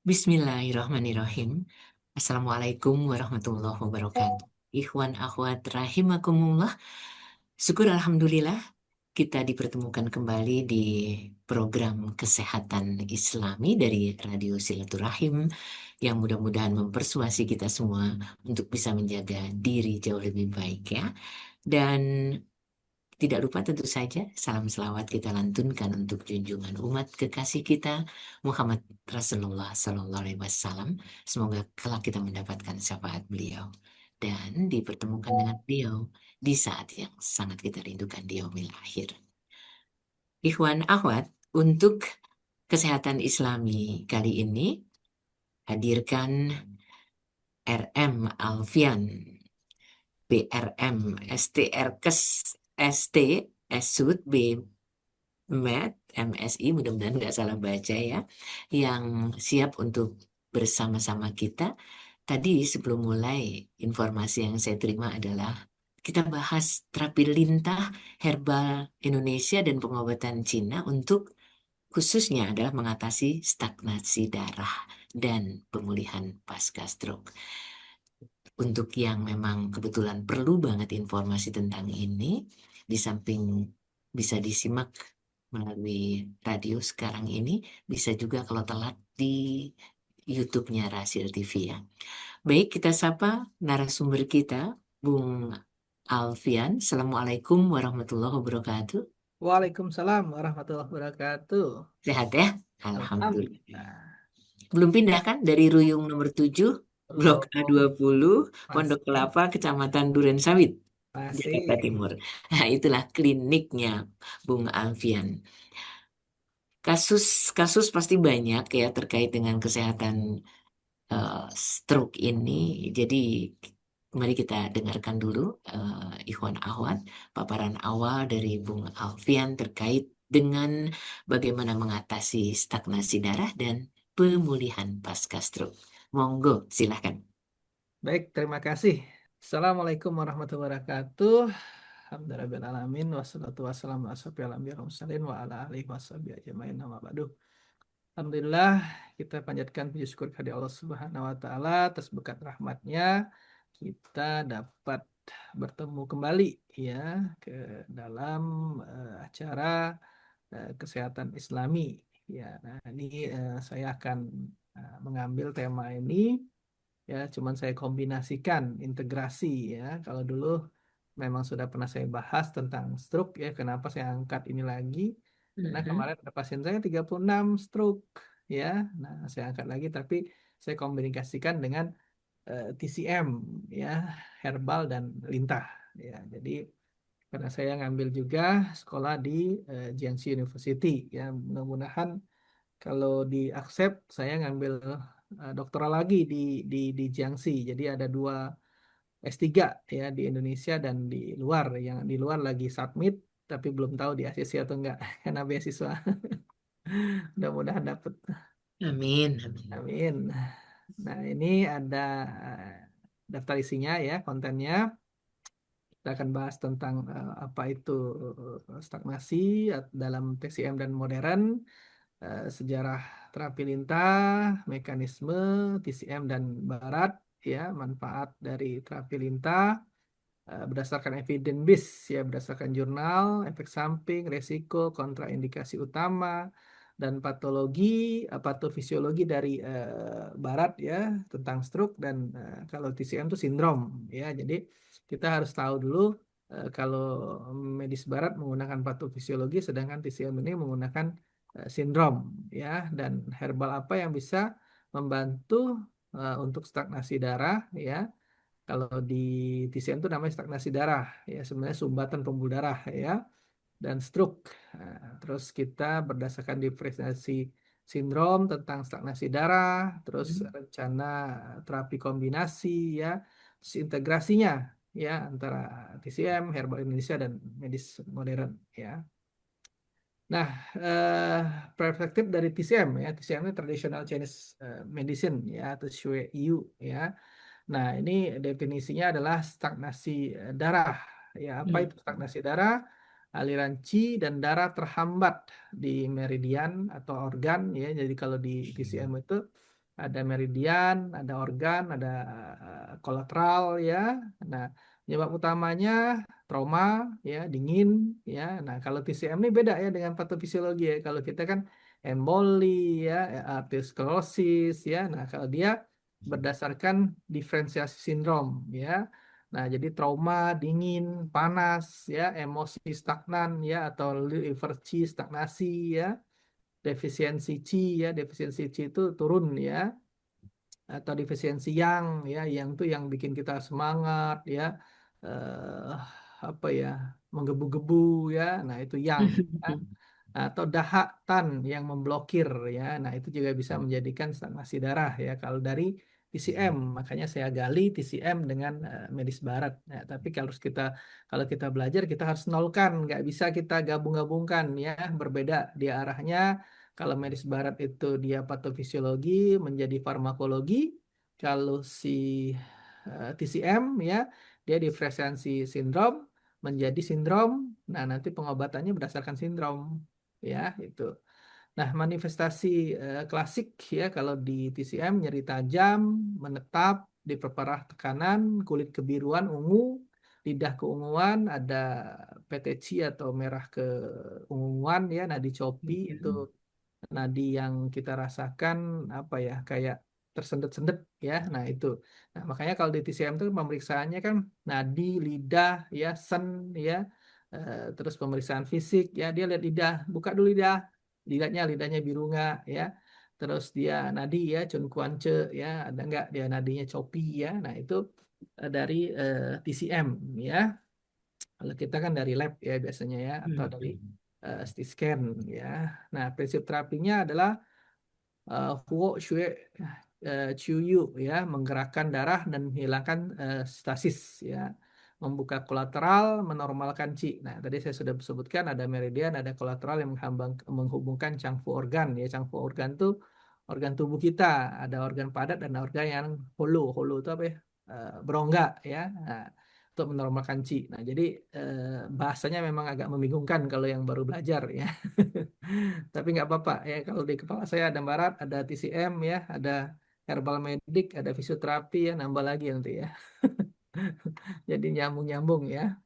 Bismillahirrahmanirrahim. Assalamualaikum warahmatullahi wabarakatuh. Ikhwan akhwat rahimakumullah. Syukur alhamdulillah kita dipertemukan kembali di program Kesehatan Islami dari Radio Silaturahim yang mudah-mudahan mempersuasi kita semua untuk bisa menjaga diri jauh lebih baik ya. Dan tidak lupa tentu saja salam selawat kita lantunkan untuk junjungan umat kekasih kita Muhammad Rasulullah Sallallahu Alaihi Wasallam. Semoga kelak kita mendapatkan syafaat beliau dan dipertemukan dengan beliau di saat yang sangat kita rindukan di yaumil akhir. Ikhwan akhwat, untuk kesehatan Islami kali ini hadirkan RM Alfian, BRM, STRKes, ST, SUD, B Med, MSI, mudah-mudahan nggak salah baca ya, yang siap untuk bersama-sama kita. Tadi sebelum mulai, informasi yang saya terima adalah kita bahas terapi lintah herbal Indonesia dan pengobatan Cina untuk khususnya adalah mengatasi stagnasi darah dan pemulihan pasca stroke. Untuk yang memang kebetulan perlu banget informasi tentang ini, di samping bisa disimak melalui radio sekarang ini, bisa juga kalau telat di YouTube-nya Rasil TV ya. Baik, kita sapa narasumber kita, Bung Alfian. Assalamualaikum warahmatullahi wabarakatuh. Waalaikumsalam warahmatullahi wabarakatuh. Sehat ya? Alhamdulillah. Alhamdulillah. Belum pindah kan dari Ruyung nomor 7, Blok Belum, A20, Pondok masih, Kelapa, Kecamatan Durensawit, Jakarta masih. Timur. Nah, itulah kliniknya Bung Alfian. Kasus-kasus pasti banyak ya terkait dengan kesehatan stroke ini. Jadi mari kita dengarkan dulu Ikhwan Ahwat, paparan awal dari Bung Alfian terkait dengan bagaimana mengatasi stagnasi darah dan pemulihan pasca stroke. Monggo, silahkan. Baik, terima kasih. Assalamualaikum warahmatullahi wabarakatuh. Alhamdulillahirrahmanirrahim. Wassalatu wassalamu ala asyrofil anbiya'i wal mursalin wa ala alihi washabihi ajmain. Amma ba'du. Alhamdulillah, kita panjatkan puji syukur kepada Allah Subhanahu wa taala atas berkat rahmatnya kita dapat bertemu kembali ya ke dalam acara kesehatan Islami. Ya, nah ini saya akan mengambil tema ini ya, cuman saya kombinasikan integrasi ya. Kalau dulu memang sudah pernah saya bahas tentang stroke ya, kenapa saya angkat ini lagi? Karena Mhm. kemarin ada pasien saya 36 stroke ya. Nah, saya angkat lagi tapi saya komunikasikan dengan TCM ya, herbal dan lintah ya. Jadi karena saya ngambil juga sekolah di Jiangxi University ya, mudah-mudahan kalau di accept saya ngambil doktoral lagi di Jiangxi. Jadi ada dua S3 ya di Indonesia dan di luar. Yang di luar lagi submit tapi belum tahu di ACC atau enggak karena beasiswa. Mudah-mudahan dapat. Amin, amin. Amin. Nah, ini ada eh, daftar isinya ya, kontennya. Kita akan bahas tentang apa itu stagnasi dalam TCM dan modern, sejarah terapi lintah, mekanisme TCM dan barat, ya, manfaat dari terapi lintah berdasarkan evidence base, ya, berdasarkan jurnal, efek samping, resiko, kontraindikasi utama, dan patologi, patofisiologi dari barat ya tentang stroke dan kalau TCM itu sindrom ya. Jadi kita harus tahu dulu kalau medis barat menggunakan patofisiologi, sedangkan TCM ini menggunakan sindrom ya. Dan herbal apa yang bisa membantu untuk stagnasi darah ya. Kalau di TCM itu namanya stagnasi darah ya, sebenarnya sumbatan pembuluh darah ya, dan stroke. Nah, terus kita berdasarkan diferensiasi sindrom tentang stagnasi darah, terus rencana terapi kombinasi ya, terus integrasinya ya antara TCM, herbal Indonesia dan medis modern ya. Nah, perspektif dari TCM ya, TCM ini Traditional Chinese Medicine ya atau Shui Yu ya. Nah, ini definisinya adalah stagnasi darah. Ya, apa itu stagnasi darah? Aliran qi dan darah terhambat di meridian atau organ ya. Jadi kalau di TCM itu ada meridian, ada organ, ada kolateral ya. Nah, penyebab utamanya trauma ya, dingin ya. Nah, kalau TCM ini beda ya dengan patofisiologi ya. Kalau kita kan emboli ya, arteriosklerosis ya. Nah, kalau dia berdasarkan diferensiasi sindrom ya. Nah, jadi trauma, dingin, panas ya, emosi stagnan ya, atau liver qi stagnasi ya, defisiensi qi ya, defisiensi qi itu turun ya, atau defisiensi yang tuh yang bikin kita semangat ya, eh apa ya, menggebu-gebu ya, nah itu yang ya. Atau dahak tan yang memblokir ya, nah itu juga bisa menjadikan stagnasi darah ya kalau dari TCM. Makanya saya gali TCM dengan medis barat ya. Tapi kalau kita belajar kita harus nolkan, nggak bisa kita gabung-gabungkan ya, berbeda dia arahnya. Kalau medis barat itu dia patofisiologi menjadi farmakologi. Kalau si TCM ya, dia diferensiasi sindrom menjadi sindrom. Nah, nanti pengobatannya berdasarkan sindrom ya itu. Nah, manifestasi klasik ya kalau di TCM, nyeri tajam, menetap, diperparah tekanan, kulit kebiruan, ungu, lidah keunguan, ada PTC atau merah keunguan ya, nadi copi itu nadi yang kita rasakan apa ya, kayak tersendet-sendet ya. Nah, itu. Nah, makanya kalau di TCM itu pemeriksaannya kan nadi, lidah ya, sen ya. Terus pemeriksaan fisik ya, dia lihat lidah, buka dulu lidahnya biru nggak ya. Terus dia nadi ya, Chun Kuan-che ya, ada nggak dia nadinya copi ya. Nah, itu dari TCM ya. Kalau kita kan dari lab ya biasanya ya, atau dari CT scan ya. Nah, prinsip terapinya adalah Huo Shui Chiu ya, menggerakkan darah dan menghilangkan stasis ya, membuka kolateral, menormalkan Qi. Nah, tadi saya sudah sebutkan ada meridian, ada kolateral yang menghubungkan Changfu organ ya. Changfu organ itu organ tubuh kita, ada organ padat dan organ yang hollow. Hollow itu apa ya? Berongga ya. Nah, untuk menormalkan Qi. Nah, jadi bahasanya memang agak membingungkan kalau yang baru belajar ya. Tapi nggak apa-apa ya, kalau di kepala saya ada barat, ada TCM ya, ada herbal medik, ada fisioterapi ya, nambah lagi nanti ya. Jadi nyambung-nyambung ya.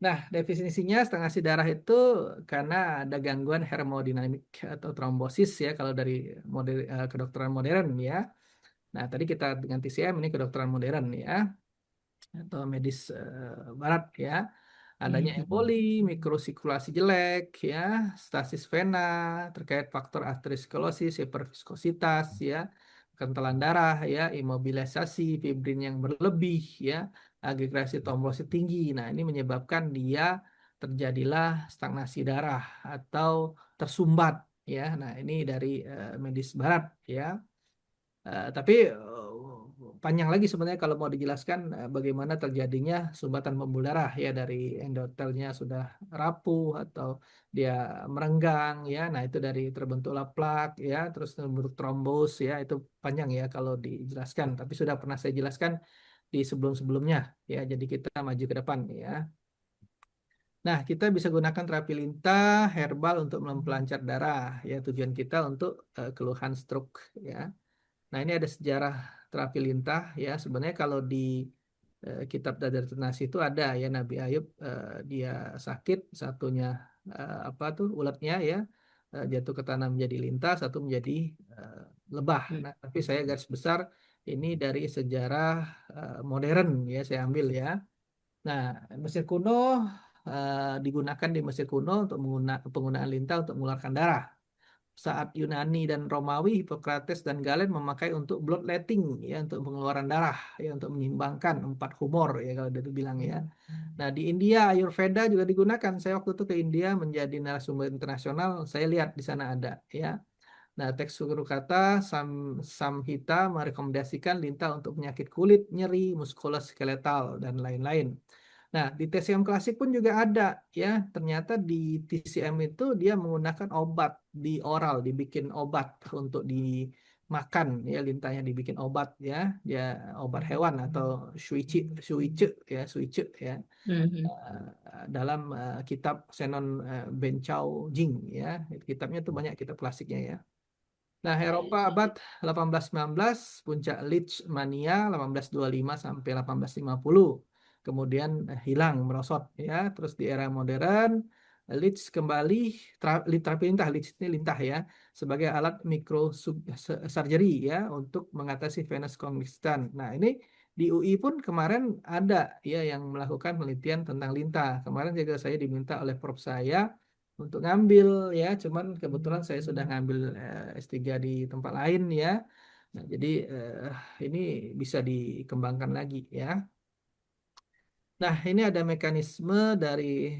Nah, definisinya stagnasi darah itu karena ada gangguan hemodinamik atau trombosis ya kalau dari kedokteran modern ya. Nah, tadi kita dengan TCM, ini kedokteran modern ya, atau medis barat ya. Adanya emboli, mikrosirkulasi jelek, ya, stasis vena terkait faktor aterosklerosis, hiperviskositas, ya, kentalan darah, ya, imobilisasi, fibrin yang berlebih, ya, agregasi trombosit tinggi. Nah, ini menyebabkan dia terjadilah stagnasi darah atau tersumbat, ya. Nah, ini dari medis barat, ya. Tapi panjang lagi sebenarnya kalau mau dijelaskan bagaimana terjadinya sumbatan pembuluh darah ya, dari endotelnya sudah rapuh atau dia merenggang ya. Nah, itu dari terbentuklah plak ya, terus terbentuk trombos ya. Itu panjang ya kalau dijelaskan, tapi sudah pernah saya jelaskan di sebelum-sebelumnya ya. Jadi kita maju ke depan ya. Nah, kita bisa gunakan terapi lintah herbal untuk mempelancar darah ya. Tujuan kita untuk keluhan stroke ya. Nah, ini ada sejarah terapi lintah ya. Sebenarnya kalau di kitab Dadarut Nasi itu ada ya, Nabi Ayub dia sakit, satunya apa tuh ulatnya ya, jatuh ke tanah menjadi lintah, satu menjadi eh, lebah. Nah, tapi saya garis besar ini dari sejarah modern ya saya ambil ya. Nah, Mesir kuno digunakan di Mesir kuno untuk penggunaan lintah untuk mengeluarkan darah. Saat Yunani dan Romawi, Hippocrates dan Galen memakai untuk bloodletting ya, untuk pengeluaran darah ya, untuk menyeimbangkan empat humor ya kalau dia bilang ya. Nah, di India Ayurveda juga digunakan. Saya waktu itu ke India menjadi narasumber internasional, saya lihat di sana ada ya. Nah, teks guru kata Samhita merekomendasikan lintah untuk penyakit kulit, nyeri, muskuloskeletal dan lain-lain. Nah, di TCM klasik pun juga ada ya. Ternyata di TCM itu dia menggunakan obat di oral, dibikin obat untuk dimakan ya, lintahnya dibikin obat ya. Dia obat hewan atau suice ya, suice ya. Dalam kitab Senon Bencao Jing ya. Kitabnya itu banyak, kitab klasiknya ya. Nah, Eropa abad 18-19, puncak Leeds mania 1825 sampai 1850. Kemudian hilang, merosot ya. Terus di era modern, Leeds kembali terapi lintah, Leeds ini lintah ya, sebagai alat surgery ya untuk mengatasi venous congestion. Nah, ini di UI pun kemarin ada ya yang melakukan penelitian tentang lintah. Kemarin juga saya diminta oleh prof saya untuk ngambil ya, cuman kebetulan saya sudah ngambil S3 di tempat lain ya. Nah, jadi ini bisa dikembangkan lagi ya. Nah, ini ada mekanisme dari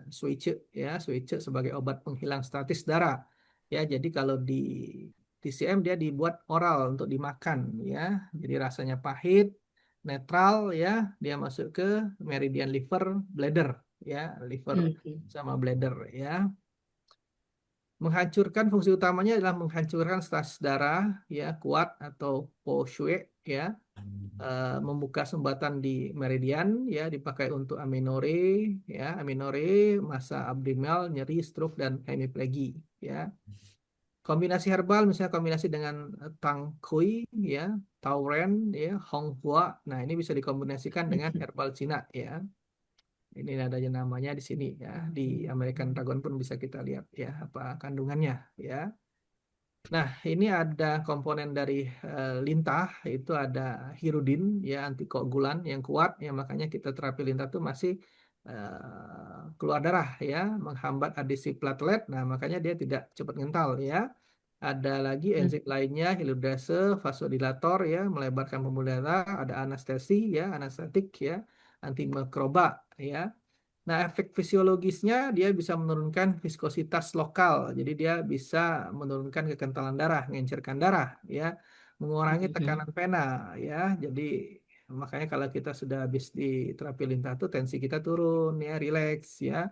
switch ya, switch sebagai obat penghilang statis darah. Ya, jadi kalau di TCM dia dibuat oral untuk dimakan ya. Jadi rasanya pahit, netral ya, dia masuk ke meridian liver, bladder ya, liver Mhm. sama bladder ya. Menghancurkan fungsi utamanya adalah menghancurkan stasis darah ya kuat atau poshue ya. Membuka sumbatan di meridian ya dipakai untuk amenore ya, amenore, masa abdominal, nyeri, stroke dan hemiplegia ya. Kombinasi herbal misalnya kombinasi dengan tangkui ya, tauren ya, honghua. Nah, ini bisa dikombinasikan dengan herbal Cina ya. Ini ada yang namanya di sini ya. Di American Dragon pun bisa kita lihat ya apa kandungannya ya. Nah, ini ada komponen dari lintah, itu ada hirudin, ya antikoagulan yang kuat, ya makanya kita terapi lintah itu masih keluar darah, ya, menghambat adisi platelet. Nah, makanya dia tidak cepat ngental, ya. Ada lagi enzim lainnya, hyaluronase, vasodilator, ya, melebarkan pembuluh darah. Ada anestesi, ya, anestetik, ya, antimikroba, ya. Nah, efek fisiologisnya dia bisa menurunkan viskositas lokal. Jadi dia bisa menurunkan kekentalan darah, mengencerkan darah, ya, mengurangi tekanan vena, ya. Jadi makanya kalau kita sudah habis di terapi lintah tuh tensi kita turun, ya, rileks, ya,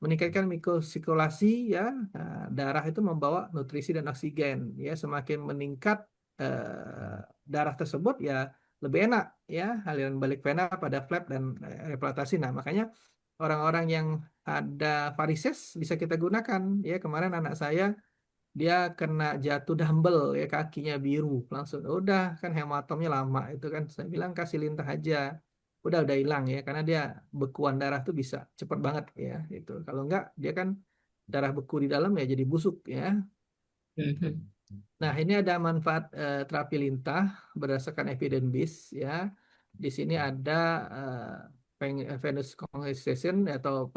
meningkatkan mikrosirkulasi ya. Nah, darah itu membawa nutrisi dan oksigen ya, semakin meningkat darah tersebut ya lebih enak ya aliran balik vena pada flap dan replatasi. Nah, makanya orang-orang yang ada varises bisa kita gunakan ya. Kemarin anak saya dia kena jatuh dumbbell ya, kakinya biru langsung udah kan hematomnya lama itu kan, saya bilang kasih lintah aja udah hilang ya, karena dia bekuan darah tuh bisa cepet banget ya itu. Kalau enggak dia kan darah beku di dalam ya jadi busuk ya. Mhm. Nah, ini ada manfaat terapi lintah berdasarkan evidence base ya. Di sini ada venous congestion atau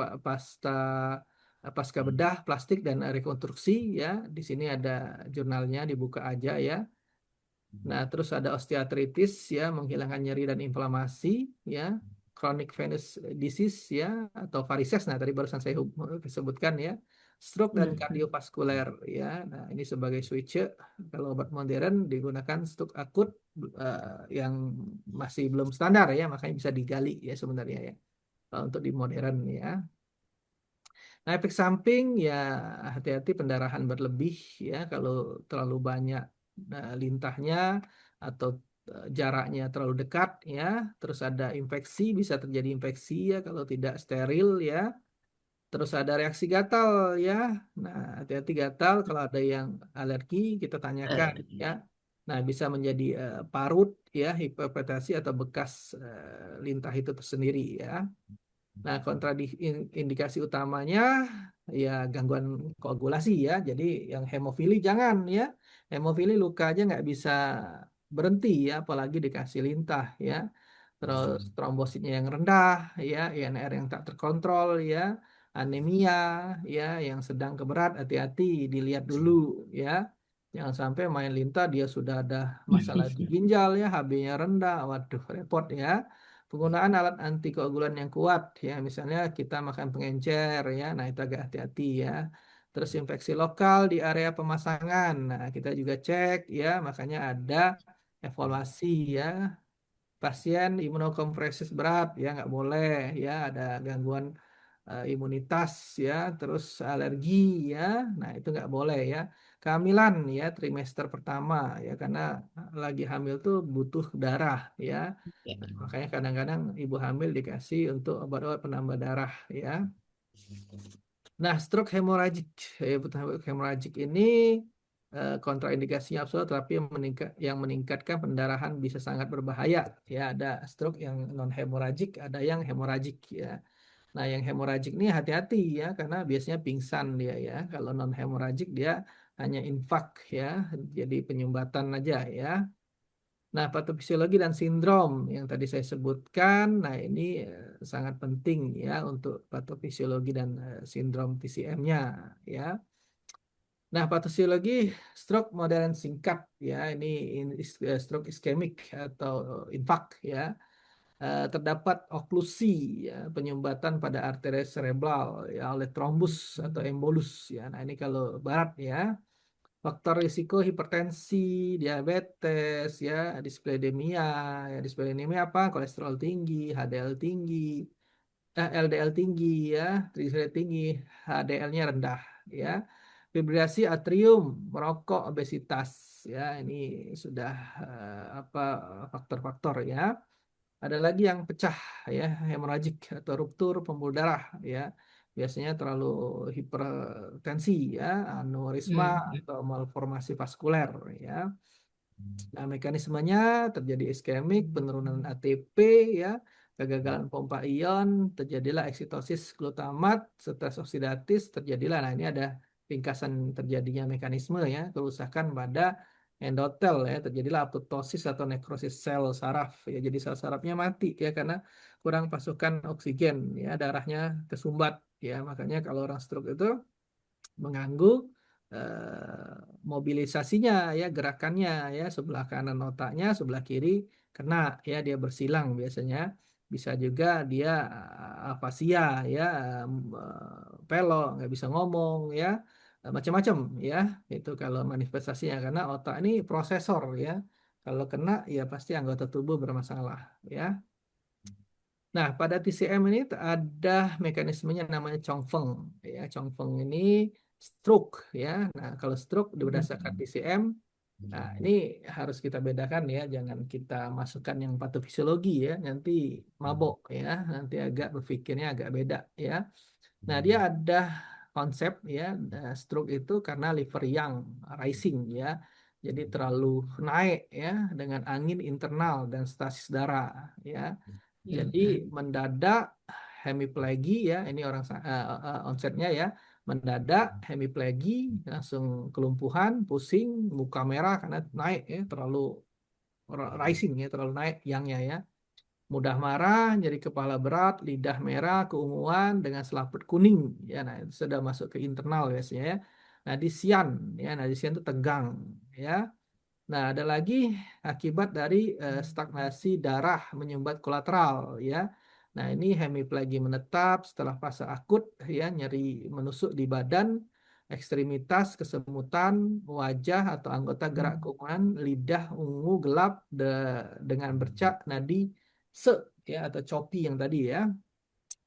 pasca bedah plastik dan rekonstruksi ya. Di sini ada jurnalnya, dibuka aja ya. Nah, terus ada osteoartritis ya, menghilangkan nyeri dan inflamasi ya. Chronic venous disease ya, atau varises. Nah, tadi barusan saya sebutkan ya. Stroke dan Mhm. kardiovaskuler ya. Nah, ini sebagai switch. Kalau obat modern digunakan stroke akut yang masih belum standar ya, makanya bisa digali ya sebenarnya ya. Kalau untuk di modern ya. Nah, efek samping ya hati-hati pendarahan berlebih ya kalau terlalu banyak lintahnya atau jaraknya terlalu dekat ya. Terus ada infeksi, bisa terjadi infeksi ya kalau tidak steril ya. Terus ada reaksi gatal ya. Nah, hati-hati gatal kalau ada yang alergi kita tanyakan ya. Nah, bisa menjadi parut ya, hiperpretasi atau bekas lintah itu tersendiri ya. Nah, kontraindikasi utamanya ya gangguan koagulasi ya. Jadi yang hemofili jangan ya. Hemofili luka aja nggak bisa berhenti ya, apalagi dikasih lintah ya. Terus trombositnya yang rendah ya, INR yang tak terkontrol ya, anemia ya, yang sedang ke berat, hati-hati dilihat dulu ya. Jangan sampai main lintah dia sudah ada masalah di ginjal ya, HB-nya rendah, waduh repot ya. Penggunaan alat antikoagulan yang kuat ya, misalnya kita makan pengencer ya, nah itu agak hati-hati ya. Terus infeksi lokal di area pemasangan, nah kita juga cek ya, makanya ada evaluasi ya. Pasien imunokompresis berat ya nggak boleh ya, ada gangguan imunitas ya, terus alergi ya, nah itu nggak boleh ya. Kehamilan ya trimester pertama ya, karena lagi hamil tuh butuh darah ya. Ya. Nah, makanya kadang-kadang ibu hamil dikasih untuk obat-obat penambah darah ya. Nah, stroke hemorragik, hemorragik ini kontraindikasinya absolut terapi yang meningkatkan pendarahan bisa sangat berbahaya. Ya, ada stroke yang non hemoragik, ada yang hemoragik ya. Nah, yang hemoragik ini hati-hati ya, karena biasanya pingsan dia ya. Kalau non hemoragik dia hanya infak ya, jadi penyumbatan aja ya. Nah, patofisiologi dan sindrom yang tadi saya sebutkan, nah ini sangat penting ya untuk patofisiologi dan sindrom TCM-nya ya. Nah, patofisiologi stroke modern singkat ya, ini stroke iskemik atau infak ya. Terdapat oklusi ya, penyumbatan pada arteri cerebral ya oleh trombus atau embolus ya. Nah, ini kalau barat ya. Faktor risiko hipertensi, diabetes, ya, dislipidemia, ya, dislipidemia apa? Kolesterol tinggi, HDL tinggi, LDL tinggi, ya, trigliserid tinggi, HDL-nya rendah, ya. Fibrillasi atrium, merokok, obesitas, ya, ini sudah apa faktor-faktor ya. Ada lagi yang pecah ya, hemoragik atau ruptur pembuluh darah ya. Biasanya terlalu hipertensi ya, aneurisma Hmm. atau malformasi vaskuler ya. Nah, mekanismenya terjadi iskemik, penurunan ATP ya, kegagalan pompa ion, terjadilah eksitosis glutamat, stres oksidatif, terjadilah. Nah, ini ada ringkasan terjadinya mekanisme ya, kerusakan pada endotel ya, terjadilah apoptosis atau nekrosis sel saraf ya. Jadi sel sarafnya mati ya karena kurang pasokan oksigen ya, darahnya kesumbat ya. Makanya kalau orang stroke itu mengganggu mobilisasinya ya, gerakannya ya, sebelah kanan otaknya, sebelah kiri kena ya, dia bersilang biasanya. Bisa juga dia afasia ya, pelok, nggak bisa ngomong ya, macam-macam ya. Itu kalau manifestasinya, karena otak ini prosesor ya. Kalau kena ya pasti anggota tubuh bermasalah ya. Nah, pada TCM ini ada mekanismenya namanya Chongfeng. Ya, Chongfeng ini stroke ya. Nah, kalau stroke berdasarkan TCM, nah ini harus kita bedakan ya. Jangan kita masukkan yang patofisiologi ya. Nanti mabok ya. Nanti agak berpikirnya agak beda ya. Nah, dia ada konsep ya, stroke itu karena liver yang rising ya. Jadi terlalu naik ya dengan angin internal dan stasis darah ya. Jadi Hmm. mendadak hemiplegi ya, ini onsetnya ya, mendadak hemiplegi, langsung kelumpuhan, pusing, muka merah karena naik ya, terlalu rising ya, terlalu naik yangnya ya. Mudah marah, nyeri kepala berat, lidah merah, keunguan dengan selaput kuning ya. Nah, itu sudah masuk ke internal biasanya ya. Nadisian ya, nadisian itu tegang ya. Nah, ada lagi akibat dari stagnasi darah menyumbat kolateral ya. Nah, ini hemiplagi menetap setelah fase akut ya, nyeri menusuk di badan, ekstremitas, kesemutan, wajah atau anggota gerak keumuman, lidah ungu gelap dengan bercak nadi se ya atau choppy yang tadi ya.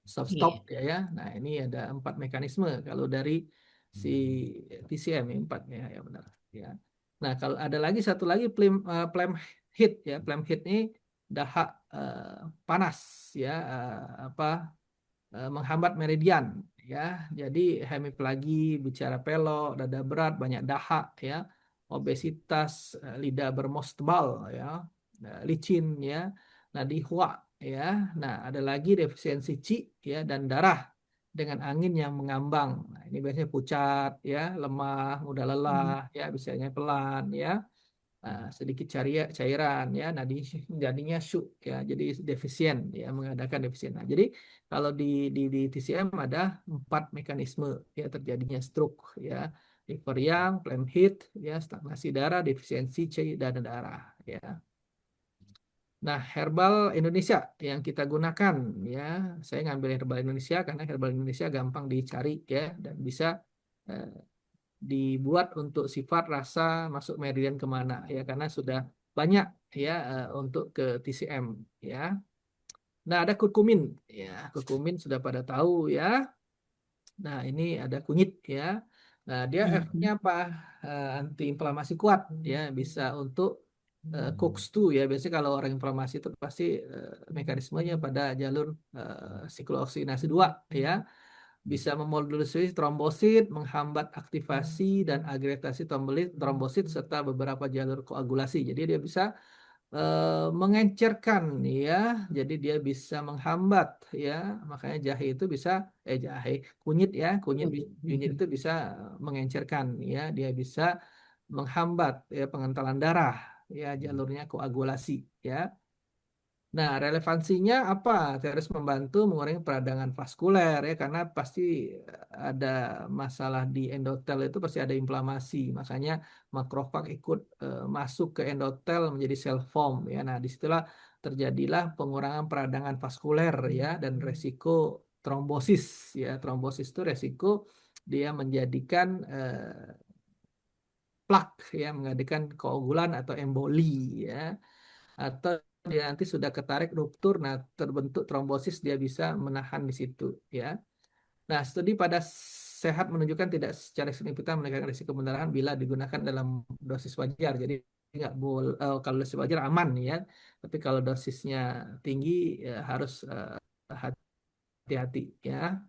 Stop-stop Iya. ya ya. Nah, ini ada 4 mekanisme kalau dari si TCM ya, 4 ya, ya benar ya. Nah, kalau ada lagi satu lagi flame heat ya. Flame heat ini dahak panas ya, apa menghambat meridian ya. Jadi hemiplagi, bicara pelok, dada berat, banyak dahak ya, obesitas, lidah bermos tebal ya, licin ya, nadi huak ya. Nah, ada lagi defisiensi Ci ya dan darah dengan angin yang mengambang. Nah, ini biasanya pucat ya, lemah, mudah lelah ya, biasanya pelan ya. Sedikit cairan ya, jadinya syuk ya, jadi defisien ya, mengadakan defisien. Nah, jadi kalau di TCM ada 4 mekanisme ya terjadinya stroke ya, liver yang, flame heat ya, stagnasi darah, defisiensi C dan darah ya. Nah, herbal Indonesia yang kita gunakan ya, saya ngambil herbal Indonesia karena herbal Indonesia gampang dicari ya dan bisa eh, dibuat untuk sifat rasa masuk meridian kemana ya, karena sudah banyak ya untuk ke TCM ya. Nah, ada kurkumin ya, kurkumin sudah pada tahu ya. Nah, ini ada kunyit ya. Nah, dia efeknya Hmm. apa? Antiinflamasi kuat ya, bisa untuk COX-2 ya. Biasanya kalau orang inflamasi itu pasti mekanismenya pada jalur siklooksinasi 2 ya. bisa memodulasi trombosit, menghambat aktivasi dan agregasi trombosit serta beberapa jalur koagulasi. Jadi dia bisa mengencerkan ya, jadi dia bisa menghambat ya, makanya jahe itu bisa jahe kunyit ya, kunyit itu bisa mengencerkan ya, dia bisa menghambat ya pengentalan darah ya, jalurnya koagulasi ya. Nah, relevansinya apa? Terus membantu mengurangi peradangan vaskuler ya, karena pasti ada masalah di endotel itu pasti ada inflamasi. Makanya makrofag ikut masuk ke endotel menjadi sel foam ya. Nah, disitulah terjadilah pengurangan peradangan vaskuler ya dan resiko trombosis ya. Trombosis itu resiko dia menjadikan plak ya, menjadikan koagulan atau emboli ya, atau dia nanti sudah ketarik ruptur, nah terbentuk trombosis dia bisa menahan di situ ya. Nah, studi pada sehat menunjukkan tidak secara signifikan meningkatkan risiko pendarahan bila digunakan dalam dosis wajar. Jadi nggak boleh kalau dosis wajar aman ya, tapi kalau dosisnya tinggi ya harus hati-hati ya.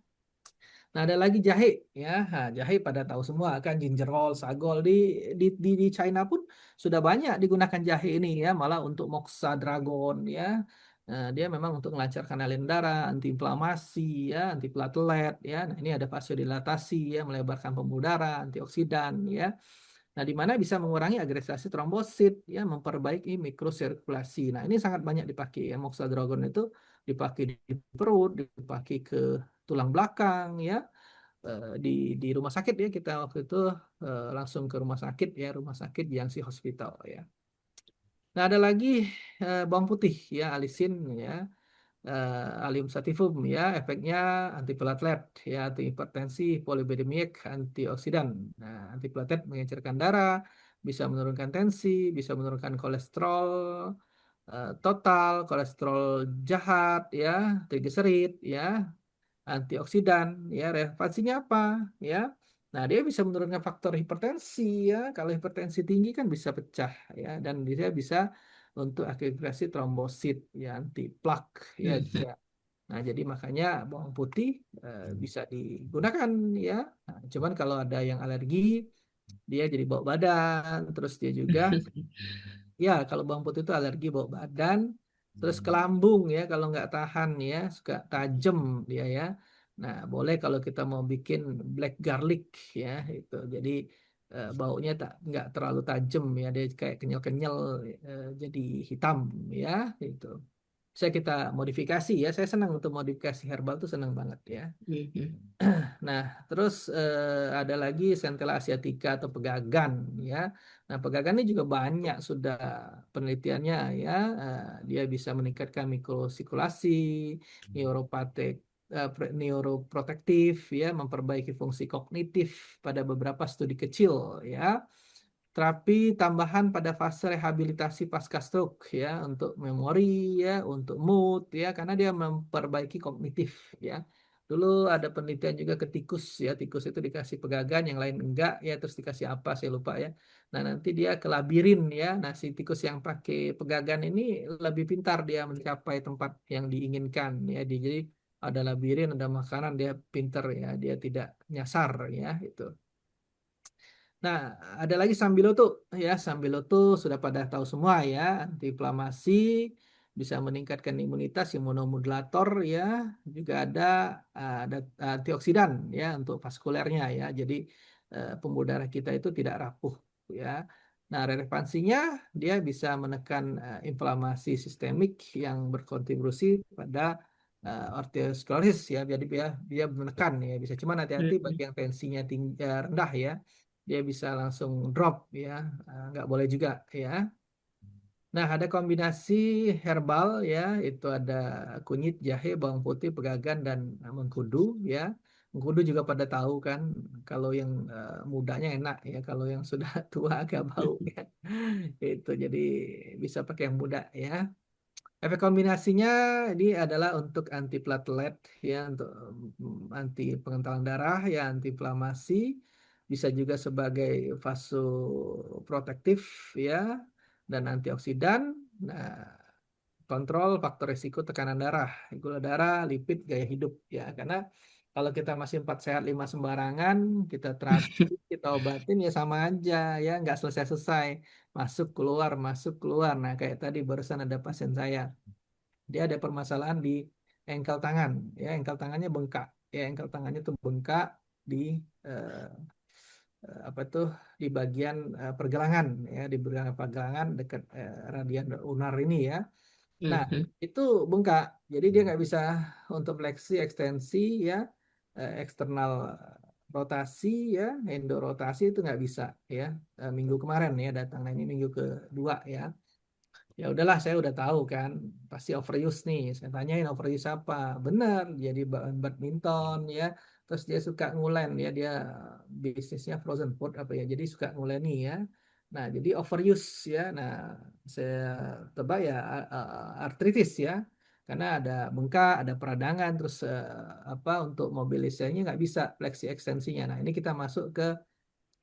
Nah, ada lagi jahe ya. Nah, jahe pada tahu semua kan ginger roll, sagol di China pun sudah banyak digunakan jahe ini ya, malah untuk moxa dragon ya. Nah, dia memang untuk melancarkan aliran darah, antiinflamasi ya, anti platelet ya. Nah, ini ada vasodilatasi ya, melebarkan pembuluh darah, antioksidan ya. Nah, di mana bisa mengurangi agregasi trombosit ya, memperbaiki mikrosirkulasi. Nah, ini sangat banyak dipakai ya. Moxa dragon itu dipakai di perut, dipakai ke tulang belakang ya, di rumah sakit ya, kita waktu itu langsung ke rumah sakit ya, rumah sakit Jiangxi Hospital ya. Nah, ada lagi bawang putih ya, alisin ya, Allium sativum ya, efeknya antiplatelet ya, antihipertensi, polipidemic, antioksidan. Nah, antiplatelet mengencerkan darah, bisa menurunkan tensi, bisa menurunkan kolesterol total, kolesterol jahat ya, trigliserid ya, antioksidan ya. Relevansinya apa ya, nah dia bisa menurunkan faktor hipertensi ya, kalau hipertensi tinggi kan bisa pecah ya, dan dia bisa untuk aktivasi trombosit ya, anti plak ya juga. Nah, jadi makanya bawang putih bisa digunakan ya. Nah, cuman kalau ada yang alergi dia jadi bau badan, terus dia juga ya, kalau bawang putih itu alergi bau badan, terus ke lambung ya, kalau nggak tahan ya, suka tajem dia ya. Nah, boleh kalau kita mau bikin black garlic ya, itu. Jadi baunya tak nggak terlalu tajem ya, dia kayak kenyal-kenyal, jadi hitam ya, itu. Bisa kita modifikasi ya, saya senang untuk modifikasi herbal tuh senang banget ya. Nah, terus ada lagi Centella asiatica atau pegagan ya. Nah, pegagan ini juga banyak sudah penelitiannya ya. Dia bisa meningkatkan mikrosirkulasi, neuropatek, neuroprotektif ya, memperbaiki fungsi kognitif pada beberapa studi kecil ya. Terapi tambahan pada fase rehabilitasi pasca stroke ya, untuk memori ya, untuk mood ya, karena dia memperbaiki kognitif ya. Dulu ada penelitian juga ke tikus ya, tikus itu dikasih pegagan, yang lain enggak ya, terus dikasih apa saya lupa ya. Nah, nanti dia ke labirin ya. Nah, si tikus yang pakai pegagan ini lebih pintar dia mencapai tempat yang diinginkan ya. Jadi ada labirin, ada makanan, dia pintar ya, dia tidak nyasar ya itu. Nah, ada lagi Sambiloto ya. Sambiloto sudah pada tahu semua ya, antiinflamasi, bisa meningkatkan imunitas, imunomodulator ya. Juga ada antioksidan ya untuk vaskulernya ya. Jadi pembuluh darah kita itu tidak rapuh ya. Nah, relevansinya dia bisa menekan inflamasi sistemik yang berkontribusi pada arteriosklerosis ya. Jadi dia menekan ya, bisa, cuman hati-hati bagi yang tensinya tinggi, rendah ya, dia bisa langsung drop ya. Nggak boleh juga ya. Nah, ada kombinasi herbal ya, itu ada kunyit, jahe, bawang putih, pegagan, dan mengkudu ya. Mengkudu juga pada tahu kan, kalau yang mudanya enak ya, kalau yang sudah tua agak bau ya. Itu jadi bisa pakai yang muda ya. Efek kombinasinya ini adalah untuk anti platelet ya, untuk anti pengentalan darah ya, anti inflamasi, bisa juga sebagai vasoprotektif ya, dan antioksidan. Nah, kontrol faktor risiko tekanan darah, gula darah, lipid, gaya hidup ya, karena Kalau kita masih 4 sehat 5 sembarangan, kita terapi, kita obatin ya sama aja ya, nggak selesai-selesai. Masuk keluar. Nah kayak tadi barusan ada pasien saya, dia ada permasalahan di engkel tangan, ya engkel tangannya bengkak, ya engkel tangannya tuh bengkak di eh, apa tuh di bagian pergelangan, ya di bagian pergelangan dekat radian ulnar ini ya. Nah, Mhm. itu bengkak. Jadi dia nggak bisa untuk fleksi, ekstensi, ya, eksternal rotasi, ya, endorotasi itu nggak bisa, ya. Minggu kemarin ya datang. Nah, ini minggu kedua ya. Ya udahlah, saya udah tahu kan, pasti overuse nih. Saya tanyain overuse apa? Bener, jadi badminton ya. Terus dia suka ngulen ya, dia bisnisnya frozen food apa ya. Jadi suka nguleni ya. Nah, jadi overuse ya. Nah, saya tebak ya artritis ya. Karena ada bengkak, ada peradangan, terus apa untuk mobilisasinya nggak bisa fleksi ekstensinya. Nah, ini kita masuk ke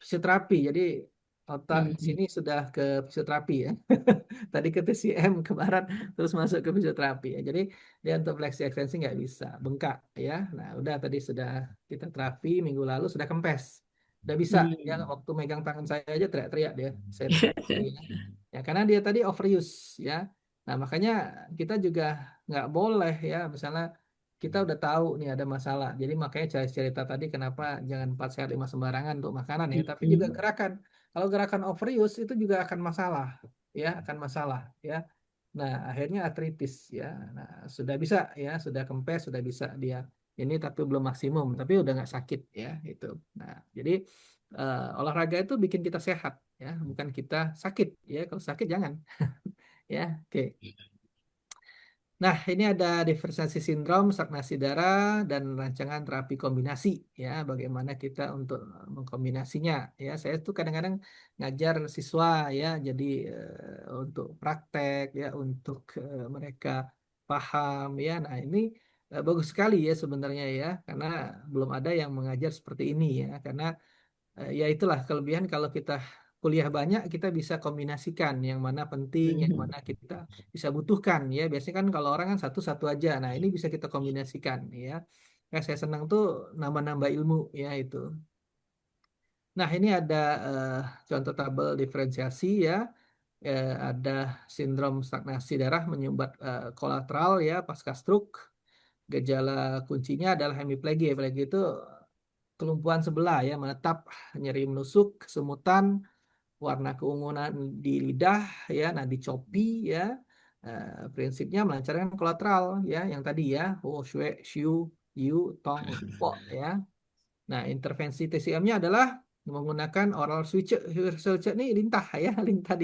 fisioterapi. Jadi otak Mhm. sini sudah ke fisioterapi ya. Tadi ke TCM kemarin terus masuk ke fisioterapi ya. Jadi dia untuk fleksi ekstensi nggak bisa, bengkak ya. Nah udah tadi sudah kita terapi minggu lalu sudah kempes, udah bisa ya. Mhm. Waktu megang tangan saya aja teriak-teriak dia, saya terapi ya. Ya karena dia tadi overuse ya. Nah makanya kita juga nggak boleh ya, misalnya kita udah tahu nih ada masalah. Jadi makanya saya cerita tadi kenapa jangan 4 sehat 5 sembarangan untuk makanan ya, tapi juga Mhm. gerakan. Kalau gerakan overuse itu juga akan masalah ya, akan masalah ya. Nah, akhirnya artritis ya. Nah, sudah bisa ya, sudah kempes, sudah bisa dia ini tapi belum maksimum, tapi udah nggak sakit ya itu. Nah, jadi olahraga itu bikin kita sehat ya, bukan kita sakit ya. Kalau sakit jangan ya. Oke. Nah, ini ada diferensiasi sindrom, stagnasi darah, dan rancangan terapi kombinasi ya. Bagaimana kita untuk mengkombinasinya ya. Saya tuh kadang-kadang ngajar siswa ya, jadi untuk praktek ya, untuk mereka paham ya. Nah, ini bagus sekali ya sebenarnya ya, karena belum ada yang mengajar seperti ini ya. Karena ya itulah kelebihan kalau kita kuliah banyak, kita bisa kombinasikan yang mana penting, yang Mhm. mana kita bisa butuhkan ya. Biasanya kan kalau orang kan satu-satu aja. Nah, ini bisa kita kombinasikan ya. Ya, saya senang tuh nambah-nambah ilmu ya itu. Nah, ini ada eh, contoh tabel diferensiasi ya. Ada sindrom stagnasi darah menyumbat kolateral ya pasca stroke. Gejala kuncinya adalah hemiplegia. Hemiplegia itu kelumpuhan sebelah ya, menetap, nyeri menusuk, kesemutan, warna keunguan di lidah ya, nadi copi ya. Prinsipnya melancarkan kolateral ya, yang tadi ya, oh shue, shiu, yu, tong, po ya. Nah, intervensi TCM-nya adalah menggunakan oral switch. Switch ini lintah ya, lintah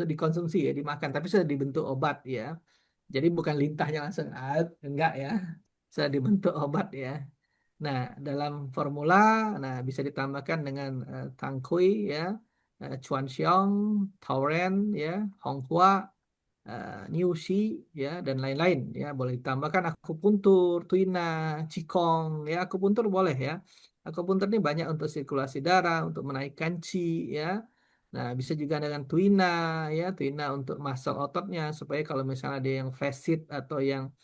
dikonsumsi ya, dimakan, tapi sudah dibentuk obat ya. Jadi bukan lintahnya langsung enggak ya. Sudah dibentuk obat ya. Nah, dalam formula, nah bisa ditambahkan dengan tangkui ya, chuan xiang, tauren ya, hongqua, Niushi ya dan lain-lain ya, boleh ditambahkan akupuntur, tuina, qigong ya. Akupuntur boleh ya. Akupuntur ini banyak untuk sirkulasi darah, untuk menaikkan qi ya. Nah, bisa juga dengan tuina ya, tuina untuk muscle ototnya supaya kalau misalnya ada yang flaccid atau yang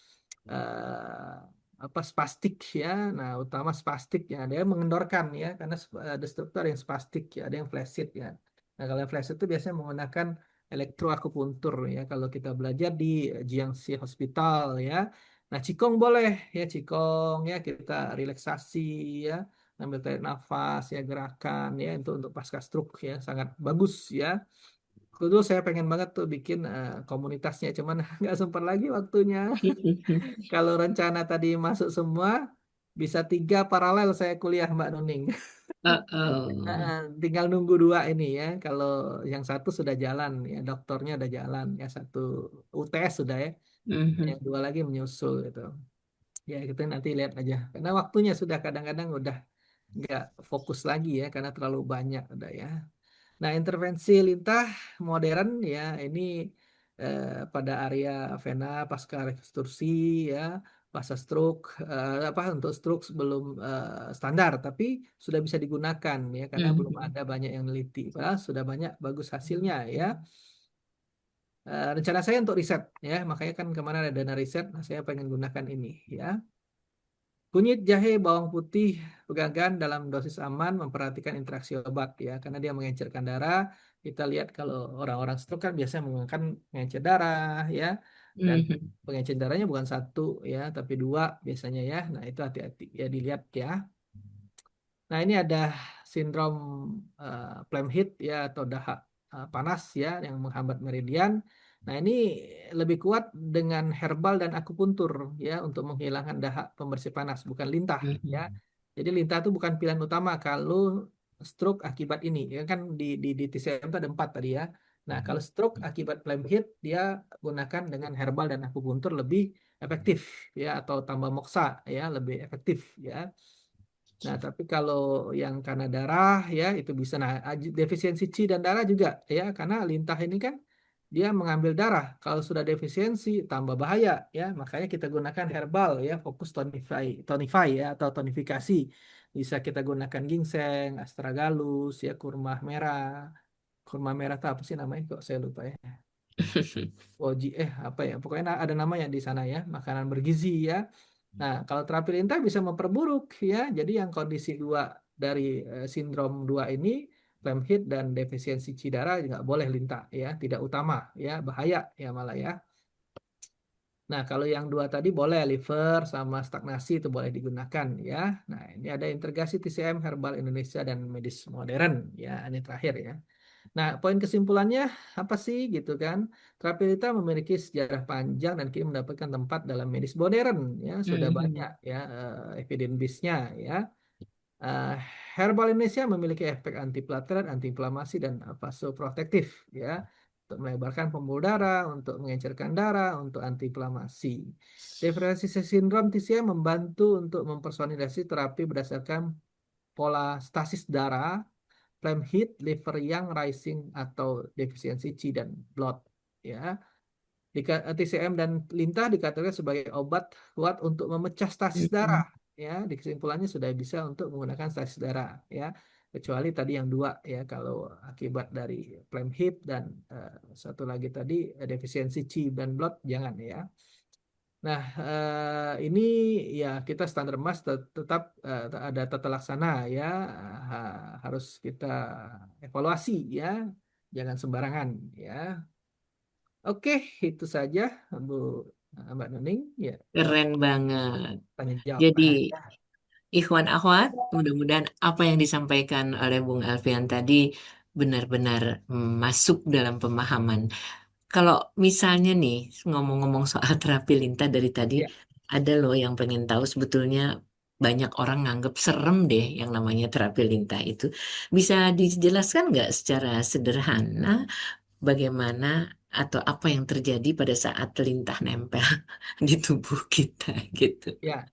apa spastik ya. Nah, utama spastik ya, dia mengendorkan ya karena ada struktur yang spastik ya, ada yang flaccid ya. Nah, kalau yang flaccid itu biasanya menggunakan elektroakupuntur ya kalau kita belajar di Jiangxi Hospital ya. Nah, Qigong boleh ya, Qigong ya, kita relaksasi ya, ambil tarik nafas ya, gerakan ya untuk pasca stroke ya, sangat bagus ya. Dulu saya pengen banget tuh bikin komunitasnya, cuman nggak sempat lagi waktunya. Kalau rencana tadi masuk semua, bisa 3 paralel saya kuliah Mbak Nuning. Uh-oh. Tinggal nunggu 2 ini ya. Kalau yang satu sudah jalan ya, doktornya udah jalan ya, satu UTS sudah ya. Yang Mhm. 2 lagi menyusul gitu. Ya kita nanti lihat aja. Karena waktunya sudah kadang-kadang udah nggak fokus lagi ya, karena terlalu banyak udah ya. Nah, intervensi lintah modern ya ini pada area vena pasca rekonstruksi ya, pasca stroke apa untuk stroke belum standar tapi sudah bisa digunakan ya karena belum Mhm. ada banyak yang neliti. Padahal sudah banyak bagus hasilnya ya. Rencana saya untuk riset ya, makanya kan kemarin ada dana riset, nah saya pengen gunakan ini ya. Kunyit, jahe, bawang putih, pegangan dalam dosis aman, memperhatikan interaksi obat ya, karena dia mengencerkan darah. Kita lihat kalau orang-orang stroke kan biasanya menggunakan pengencer darah ya, dan Mhm. pengencer darahnya bukan satu ya, tapi dua biasanya ya. Nah itu hati-hati ya dilihat ya. Nah, ini ada sindrom Plumstead ya atau dahak panas ya yang menghambat meridian. Nah, ini lebih kuat dengan herbal dan akupuntur ya untuk menghilangkan dahak pembersih panas, bukan lintah ya. Mhm. Jadi lintah itu bukan pilihan utama kalau stroke akibat ini. Ya kan di TCM itu ada 4 tadi ya. Nah, kalau stroke akibat Plumstead dia gunakan dengan herbal dan akupuntur lebih efektif ya atau tambah moksa ya lebih efektif ya. Nah, tapi kalau yang karena darah ya itu bisa defisiensi C dan darah juga ya karena lintah ini kan dia mengambil darah. Kalau sudah defisiensi tambah bahaya ya. Makanya kita gunakan herbal ya, fokus tonify ya atau tonifikasi. Bisa kita gunakan ginseng, astragalus ya, kurma merah. Kurma merah itu apa sih namanya kok saya lupa ya. Woji apa ya pokoknya ada namanya di sana ya makanan bergizi ya. Nah kalau terapi lintah bisa memperburuk ya jadi yang kondisi dua dari sindrom dua ini Lemhit dan defisiensi cidara nggak boleh lintah ya tidak utama ya bahaya ya malah ya. Nah kalau yang dua tadi boleh liver sama stagnasi itu boleh digunakan ya. Nah ini ada integrasi TCM Herbal Indonesia dan medis modern ya ini terakhir ya. Nah, poin kesimpulannya apa sih gitu kan? Terapi memiliki sejarah panjang dan kini mendapatkan tempat dalam medis modern ya, sudah banyak Mhm. ya evidence base-nya ya. Eh, Herbal Indonesia memiliki efek antiplatelet, antiinflamasi dan vasoprotektif ya untuk melebarkan pembuluh darah, untuk mengencerkan darah, untuk antiinflamasi. Diferensiasi sindrom TCM membantu untuk mempersonalisasi terapi berdasarkan pola stasis darah flame heat, liver yang rising atau defisiensi Qi dan blood ya. TCM dan lintah dikatakan sebagai obat kuat untuk memecah stasis darah Mhm. ya. Di kesimpulannya sudah bisa untuk menggunakan stasis darah ya. Kecuali tadi yang dua ya kalau akibat dari flame heat dan satu lagi tadi defisiensi Qi dan blood jangan ya. Nah, ini ya kita standar emas tetap ada tata laksana ya, harus kita evaluasi ya, jangan sembarangan ya. Oke, itu saja Bu Mbak Nuning ya Keren banget. tanya jawab. Jadi, Ikhwan akhwat, mudah-mudahan apa yang disampaikan oleh Bung Alfian tadi benar-benar masuk dalam pemahaman. Kalau misalnya nih, ngomong-ngomong soal terapi lintah dari tadi, Ya, ada loh yang pengen tahu sebetulnya banyak orang nganggep serem deh yang namanya terapi lintah itu. Bisa dijelaskan nggak secara sederhana bagaimana atau apa yang terjadi pada saat lintah nempel di tubuh kita gitu? ya,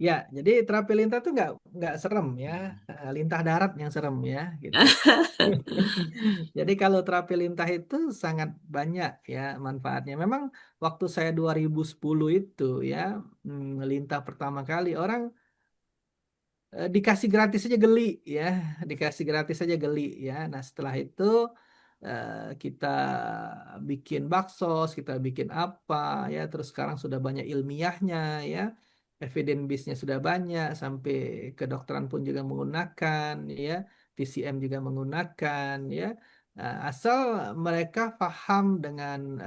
ya. Jadi terapi lintah tuh nggak serem ya, lintah darat yang serem ya gitu. Jadi kalau terapi lintah itu sangat banyak ya manfaatnya. Memang waktu saya 2010 itu ya, lintah pertama kali orang dikasih gratis aja geli ya, dikasih gratis aja geli ya. Nah setelah itu kita bikin bakso, kita bikin apa ya. Terus sekarang sudah banyak ilmiahnya ya, evidence base-nya sudah banyak, sampai kedokteran pun juga menggunakan ya, TCM juga menggunakan ya. Nah, asal mereka paham dengan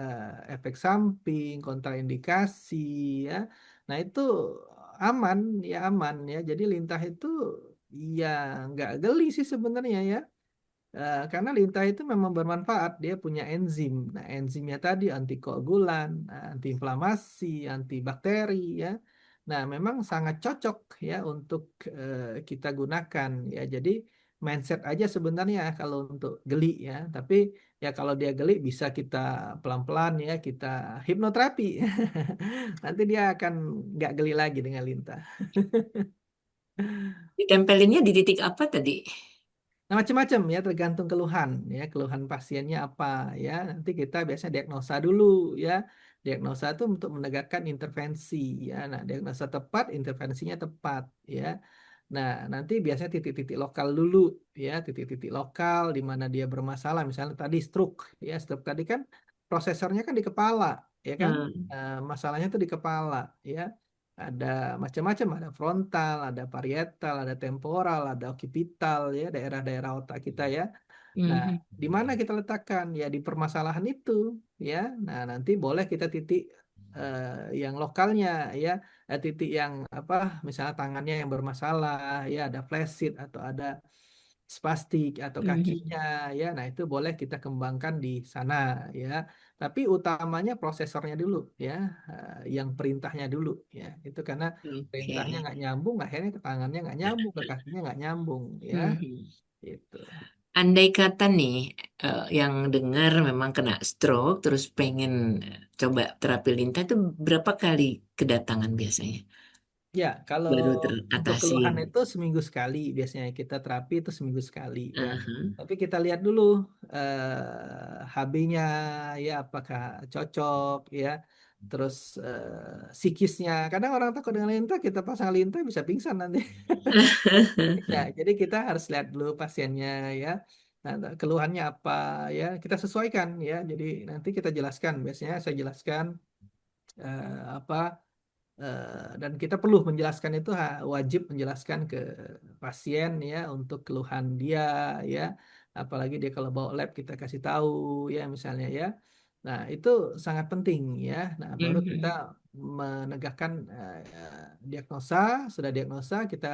efek samping, kontraindikasi ya. Nah itu aman ya aman ya. Jadi lintah itu ya nggak geli sih sebenarnya ya. Karena lintah itu memang bermanfaat. Dia punya enzim. Nah enzimnya tadi antikoagulan, antiinflamasi, antibakteri ya. Nah memang sangat cocok ya untuk kita gunakan ya. Jadi mindset aja sebenarnya kalau untuk geli ya. Tapi ya kalau dia geli bisa kita pelan-pelan ya kita hipnoterapi. Nanti dia akan nggak geli lagi dengan lintah. Ditempelinnya di titik apa tadi? Nah, macam-macam ya tergantung keluhan ya, keluhan pasiennya apa ya. Nanti kita biasanya diagnosa dulu ya. Diagnosa itu untuk menegakkan intervensi ya. Nah, diagnosa tepat, intervensinya tepat ya. Nah, nanti biasanya titik-titik lokal dulu ya, titik-titik lokal di mana dia bermasalah. Misalnya tadi stroke ya, stroke tadi kan prosesornya kan di kepala ya kan. Hmm. Masalahnya tuh di kepala ya. ada macam-macam, ada frontal, ada parietal, ada temporal, ada occipital ya, daerah-daerah otak kita ya. Nah, Mhm. di mana kita letakkan ya di permasalahan itu ya. Nah, nanti boleh kita titik eh, yang lokalnya ya, titik yang apa, misalnya tangannya yang bermasalah ya, ada flaccid atau ada spastik atau Mhm. kakinya ya. Nah, itu boleh kita kembangkan di sana ya. Tapi utamanya prosesornya dulu ya, yang perintahnya dulu ya. Itu karena perintahnya Oke. nggak nyambung, akhirnya ke tangannya nggak nyambung, ke kakinya nggak nyambung ya. Mhm. Itu. Andai kata nih, yang dengar memang kena stroke, terus pengen coba terapi lintah itu berapa kali kedatangan biasanya? Ya, kalau Baru untuk teratasi. keluhan itu seminggu sekali biasanya kita terapi itu seminggu sekali ya. Aha. Tapi kita lihat dulu HB-nya ya apakah cocok ya. Terus psikisnya. Kadang orang takut dengan lintah, kita pasang lintah bisa pingsan nanti. Ya, jadi kita harus lihat dulu pasiennya ya. Nah, keluhannya apa ya, kita sesuaikan ya. Jadi nanti kita jelaskan. Biasanya saya jelaskan apa dan kita perlu menjelaskan itu wajib menjelaskan ke pasien ya untuk keluhan dia ya, apalagi dia kalau bawa lab kita kasih tahu ya misalnya ya. Nah itu sangat penting ya. Nah baru kita Mhm. menegakkan diagnosa. Sudah diagnosa kita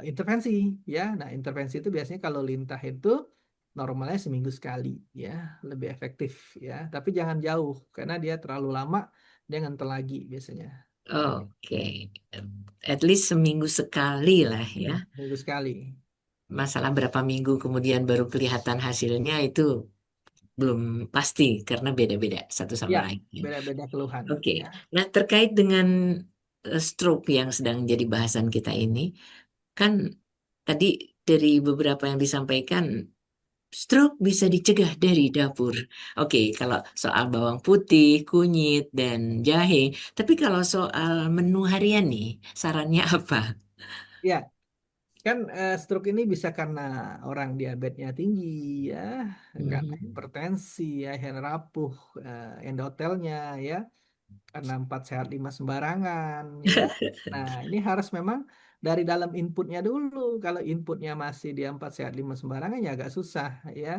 intervensi ya. Nah intervensi itu biasanya kalau lintah itu normalnya seminggu sekali ya, lebih efektif ya, tapi jangan jauh karena dia terlalu lama dia ngantel lagi biasanya. Nah, Oke. At least seminggu sekali lah ya, ya. minggu sekali. Masalah berapa minggu kemudian baru kelihatan hasilnya itu belum pasti karena beda-beda satu sama Ya, lain. beda-beda keluhan. Oke. Ya, Nah, terkait dengan stroke yang sedang jadi bahasan kita ini, kan tadi dari beberapa yang disampaikan, stroke bisa dicegah dari dapur. Oke, kalau soal bawang putih, kunyit, dan jahe. Tapi kalau soal menu harian nih, sarannya apa? ya, kan stroke ini bisa karena orang diabetesnya tinggi, ya, karena Mhm. hipertensi, ya, akhirnya rapuh endotelnya, ya, karena 4 sehat 5 sembarangan, ya. Nah, ini harus memang dari dalam inputnya dulu. Kalau inputnya masih dia 4 sehat 5 sembarangan ya agak susah, ya.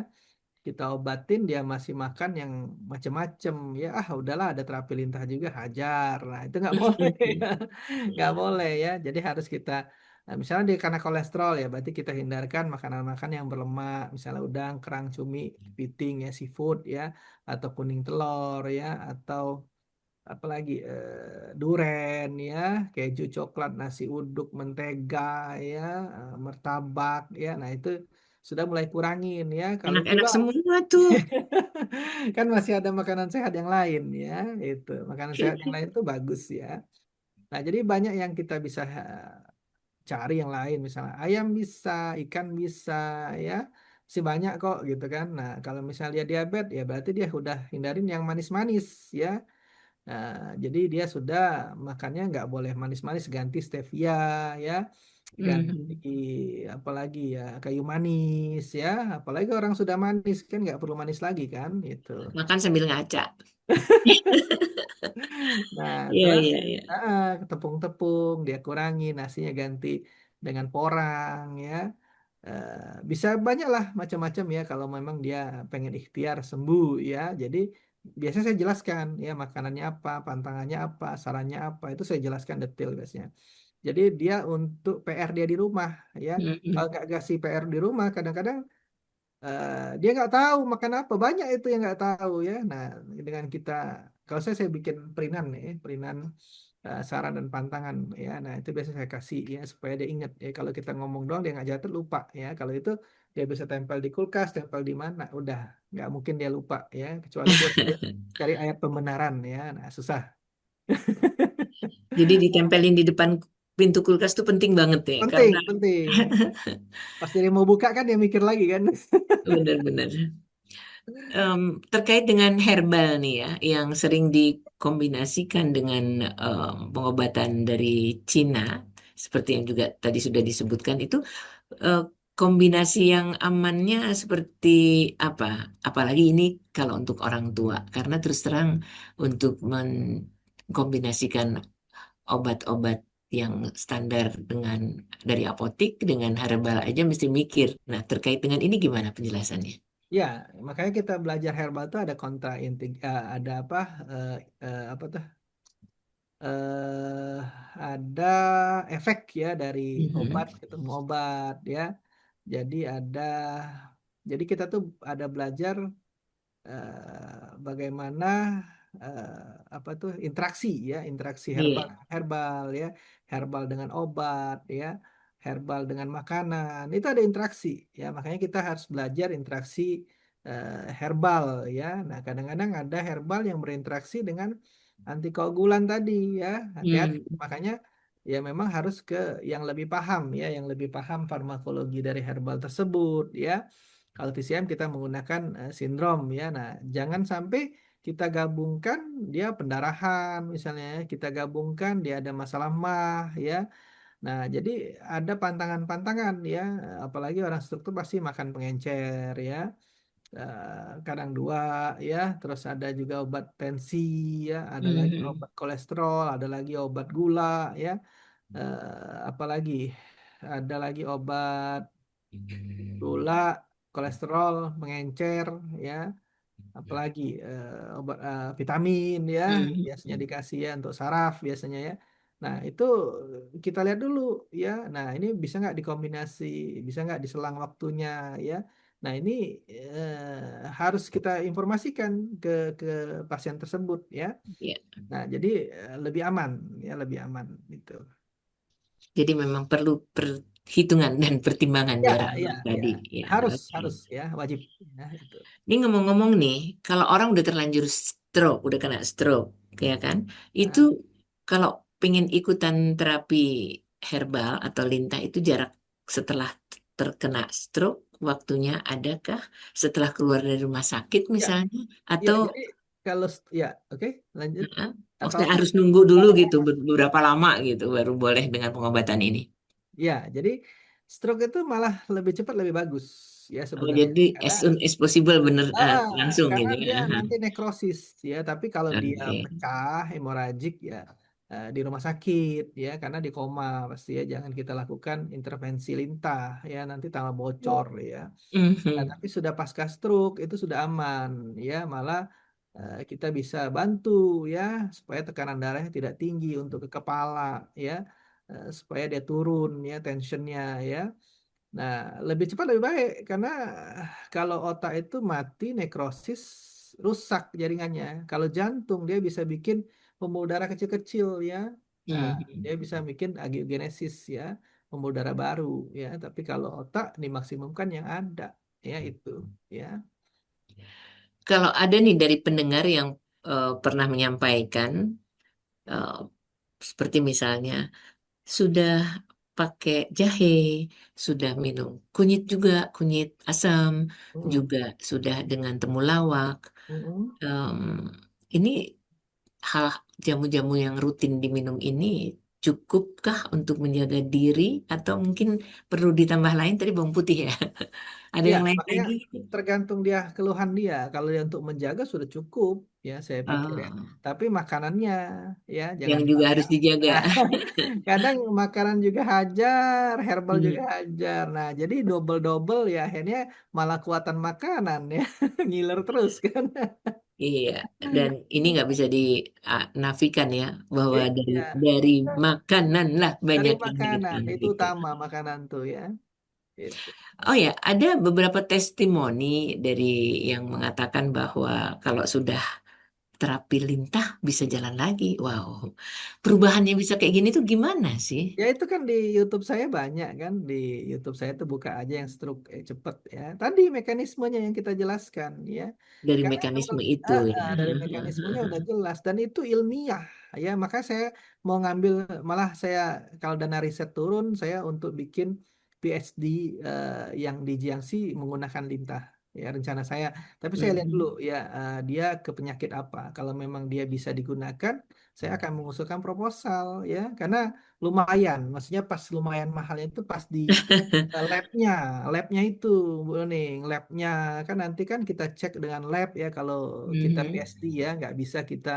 Kita obatin dia masih makan yang macem-macem ya, udahlah ada terapi lintah juga hajar. Nah itu nggak boleh ya. Nggak boleh ya, jadi harus kita misalnya dia karena kolesterol ya berarti kita hindarkan makanan-makanan yang berlemak, misalnya udang, kerang, cumi, kepiting ya, seafood ya, atau kuning telur ya, atau apalagi duren ya, keju, coklat, nasi uduk, mentega ya, martabak ya. Nah itu sudah mulai kurangin ya. Kalau Enak-enak gula semua tuh. kan masih ada makanan sehat yang lain ya. Itu makanan sehat yang lain itu bagus ya. Nah jadi banyak yang kita bisa cari yang lain, misalnya ayam bisa, ikan bisa ya. Masih banyak kok gitu kan. Nah kalau misalnya dia diabetes ya berarti dia udah hindarin yang manis-manis ya. Nah, jadi dia sudah makannya nggak boleh manis-manis, ganti stevia ya, Mhm. ganti apalagi ya kayu manis ya, apalagi orang sudah manis kan nggak perlu manis lagi kan itu. Makan sambil ngaca. Nah, Iya, terus iya, iya. tepung-tepung dia kurangi, nasinya ganti dengan porang ya. Bisa banyak lah macam-macam ya kalau memang dia pengen ikhtiar sembuh ya. Jadi biasanya saya jelaskan ya makanannya apa, pantangannya apa, sarannya apa, itu saya jelaskan detail biasanya. Jadi dia untuk PR dia di rumah ya. Kalau Mhm. nggak kasih PR di rumah, kadang-kadang dia nggak tahu makan apa. Banyak itu yang nggak tahu ya. Nah, dengan kita, kalau saya bikin perinan nih, perinan saran dan pantangan ya. Nah, itu biasa saya kasih ya supaya dia ingat ya. Kalau kita ngomong doang dia nggak jatuh lupa ya. Kalau itu dia bisa tempel di kulkas, tempel di mana, udah nggak mungkin dia lupa ya. Kecuali dia cari ayat pembenaran ya. Nah, susah. Jadi ditempelin di depan pintu kulkas tuh penting banget ya, Penting, karena penting. Pas dia mau buka kan dia mikir lagi kan. benar-benar. Terkait dengan herbal nih ya, yang sering dikombinasikan dengan pengobatan dari Cina, seperti yang juga tadi sudah disebutkan itu, eh, kombinasi yang amannya seperti apa? Apalagi ini kalau untuk orang tua, karena terus terang untuk mengkombinasikan obat-obat yang standar dengan dari apotik dengan herbal aja mesti mikir. Nah, terkait dengan ini gimana penjelasannya? Ya, makanya kita belajar herbal itu ada ada eh, apa tuh? eh ada efek ya dari obat Mhm. ketemu obat ya. Jadi jadi kita tuh ada belajar bagaimana apa tuh interaksi herbal Iya. herbal ya, herbal dengan obat ya, herbal dengan makanan itu ada interaksi ya, makanya kita harus belajar interaksi herbal ya. Nah, kadang-kadang ada herbal yang berinteraksi dengan antikoagulan tadi ya, hati-hati. Hmm. Makanya ya memang harus ke yang lebih paham ya, yang lebih paham farmakologi dari herbal tersebut ya. Kalau TCM kita menggunakan sindrom ya. Nah, jangan sampai kita gabungkan dia pendarahan misalnya ya. Kita gabungkan dia ada masalah mah ya. Nah, jadi ada pantangan-pantangan ya. Apalagi orang struktur pasti makan pengencer ya. Kadang dua ya. Terus ada juga obat tensi ya. Ada lagi Mhm. obat kolesterol. Ada lagi obat gula ya. Apalagi ada lagi obat gula, kolesterol, mengencer, ya, apalagi obat vitamin ya, biasanya Mhm. dikasih ya untuk saraf biasanya ya. Nah itu kita lihat dulu ya. Nah ini bisa nggak dikombinasi, bisa nggak diselang waktunya ya. Nah ini harus kita informasikan ke pasien tersebut ya. Ya. Nah jadi lebih aman ya, lebih aman gitu. Jadi memang perlu perhitungan dan pertimbangan Ya jarak ya aman ya, tadi. Ya, harus oke. harus ya, wajib ya itu. Ini ngomong-ngomong nih, kalau orang udah terlanjur stroke, udah kena stroke, ya kan? Itu Nah, kalau pengen ikutan terapi herbal atau lintah itu jarak setelah terkena stroke, waktunya adakah setelah keluar dari rumah sakit ya, misalnya? ya, Atau jadi kalau ya, oke, lanjut. maksudnya Apa-apa? harus nunggu dulu gitu, beberapa lama gitu, baru boleh dengan pengobatan ini? Ya, jadi stroke itu malah lebih cepat lebih bagus ya Oh, sebenarnya. jadi Karena as soon as possible bener ah, langsung karena gitu ya. dia Aha. nanti nekrosis ya, tapi kalau dia Oke. pecah hemoragik ya di rumah sakit ya, karena di koma pasti ya, jangan kita lakukan intervensi lintah ya, nanti tambah bocor ya. Nah, Mhm. tapi sudah pasca stroke itu sudah aman ya, malah kita bisa bantu ya supaya tekanan darahnya tidak tinggi untuk ke kepala ya, supaya dia turun ya tensionnya ya. Nah, lebih cepat lebih baik karena kalau otak itu mati nekrosis rusak jaringannya. Kalau jantung dia bisa bikin pembuluh darah kecil-kecil ya. Nah, dia Mhm. bisa bikin angiogenesis ya, pembuluh darah baru ya. Tapi kalau otak dimaksimumkan yang ada ya itu ya. Kalau ada nih dari pendengar yang pernah menyampaikan, eh, seperti misalnya sudah pakai jahe, sudah minum kunyit juga, kunyit asam, Mm-mm. juga sudah dengan temulawak. Mm-mm. Em, ini hal jamu-jamu yang rutin diminum ini cukupkah untuk menjaga diri atau mungkin perlu ditambah lain tadi bawang putih ya? Ada Ya, yang lain makanya lagi? tergantung dia keluhan dia. Kalau dia untuk menjaga sudah cukup ya saya pikir ya. Eh, Tapi makanannya ya yang jangan juga lupa. harus dijaga. Kadang makanan juga hajar, herbal juga Hmm. hajar. Nah, jadi double-double ya akhirnya malah kuatan makanan ya. Ngiler terus kan. Iya, dan ini nggak bisa dinafikan ya bahwa dari Iya, dari makanan lah dari banyak yang makanan hilang itu gitu. utama makanan tuh ya. Itu. Oh ya, ada beberapa testimoni dari yang mengatakan bahwa kalau sudah terapi lintah bisa jalan lagi. Wow, perubahannya bisa kayak gini tuh gimana sih? Ya itu kan di YouTube saya banyak kan, di YouTube saya tuh buka aja yang stroke cepet ya. Tadi mekanismenya yang kita jelaskan ya. Dari Karena mekanisme itu ya. dari mekanismenya udah jelas dan itu ilmiah ya. Maka saya mau ngambil, malah saya kalau dana riset turun saya untuk bikin PhD yang di Jiangxi menggunakan lintah ya, rencana saya. Tapi saya lihat dulu Mhm. ya dia ke penyakit apa. Kalau memang dia bisa digunakan, saya akan mengusulkan proposal ya, karena lumayan. Maksudnya pas lumayan mahalnya itu pas di labnya, labnya itu Bu Ning, labnya kan nanti kan kita cek dengan lab ya kalau kita Mhm. PhD ya, nggak bisa kita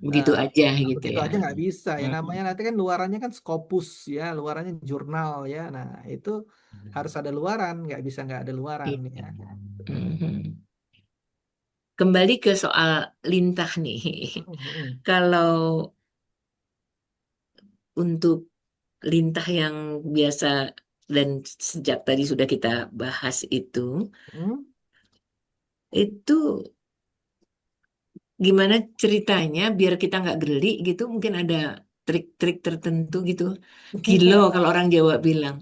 begitu aja Nah, gitu begitu ya. aja nggak bisa ya, Mhm. namanya nanti kan luarannya kan Scopus ya, luarannya jurnal ya. Nah itu harus ada luaran, nggak bisa nggak ada luaran Iya. ya. Mhm. Kembali ke soal lintah nih. Mm-mm. Kalau untuk lintah yang biasa dan sejak tadi sudah kita bahas Mm. itu gimana ceritanya biar kita nggak geli gitu? Mungkin ada trik-trik tertentu gitu. Gilo kalau orang Jawa bilang.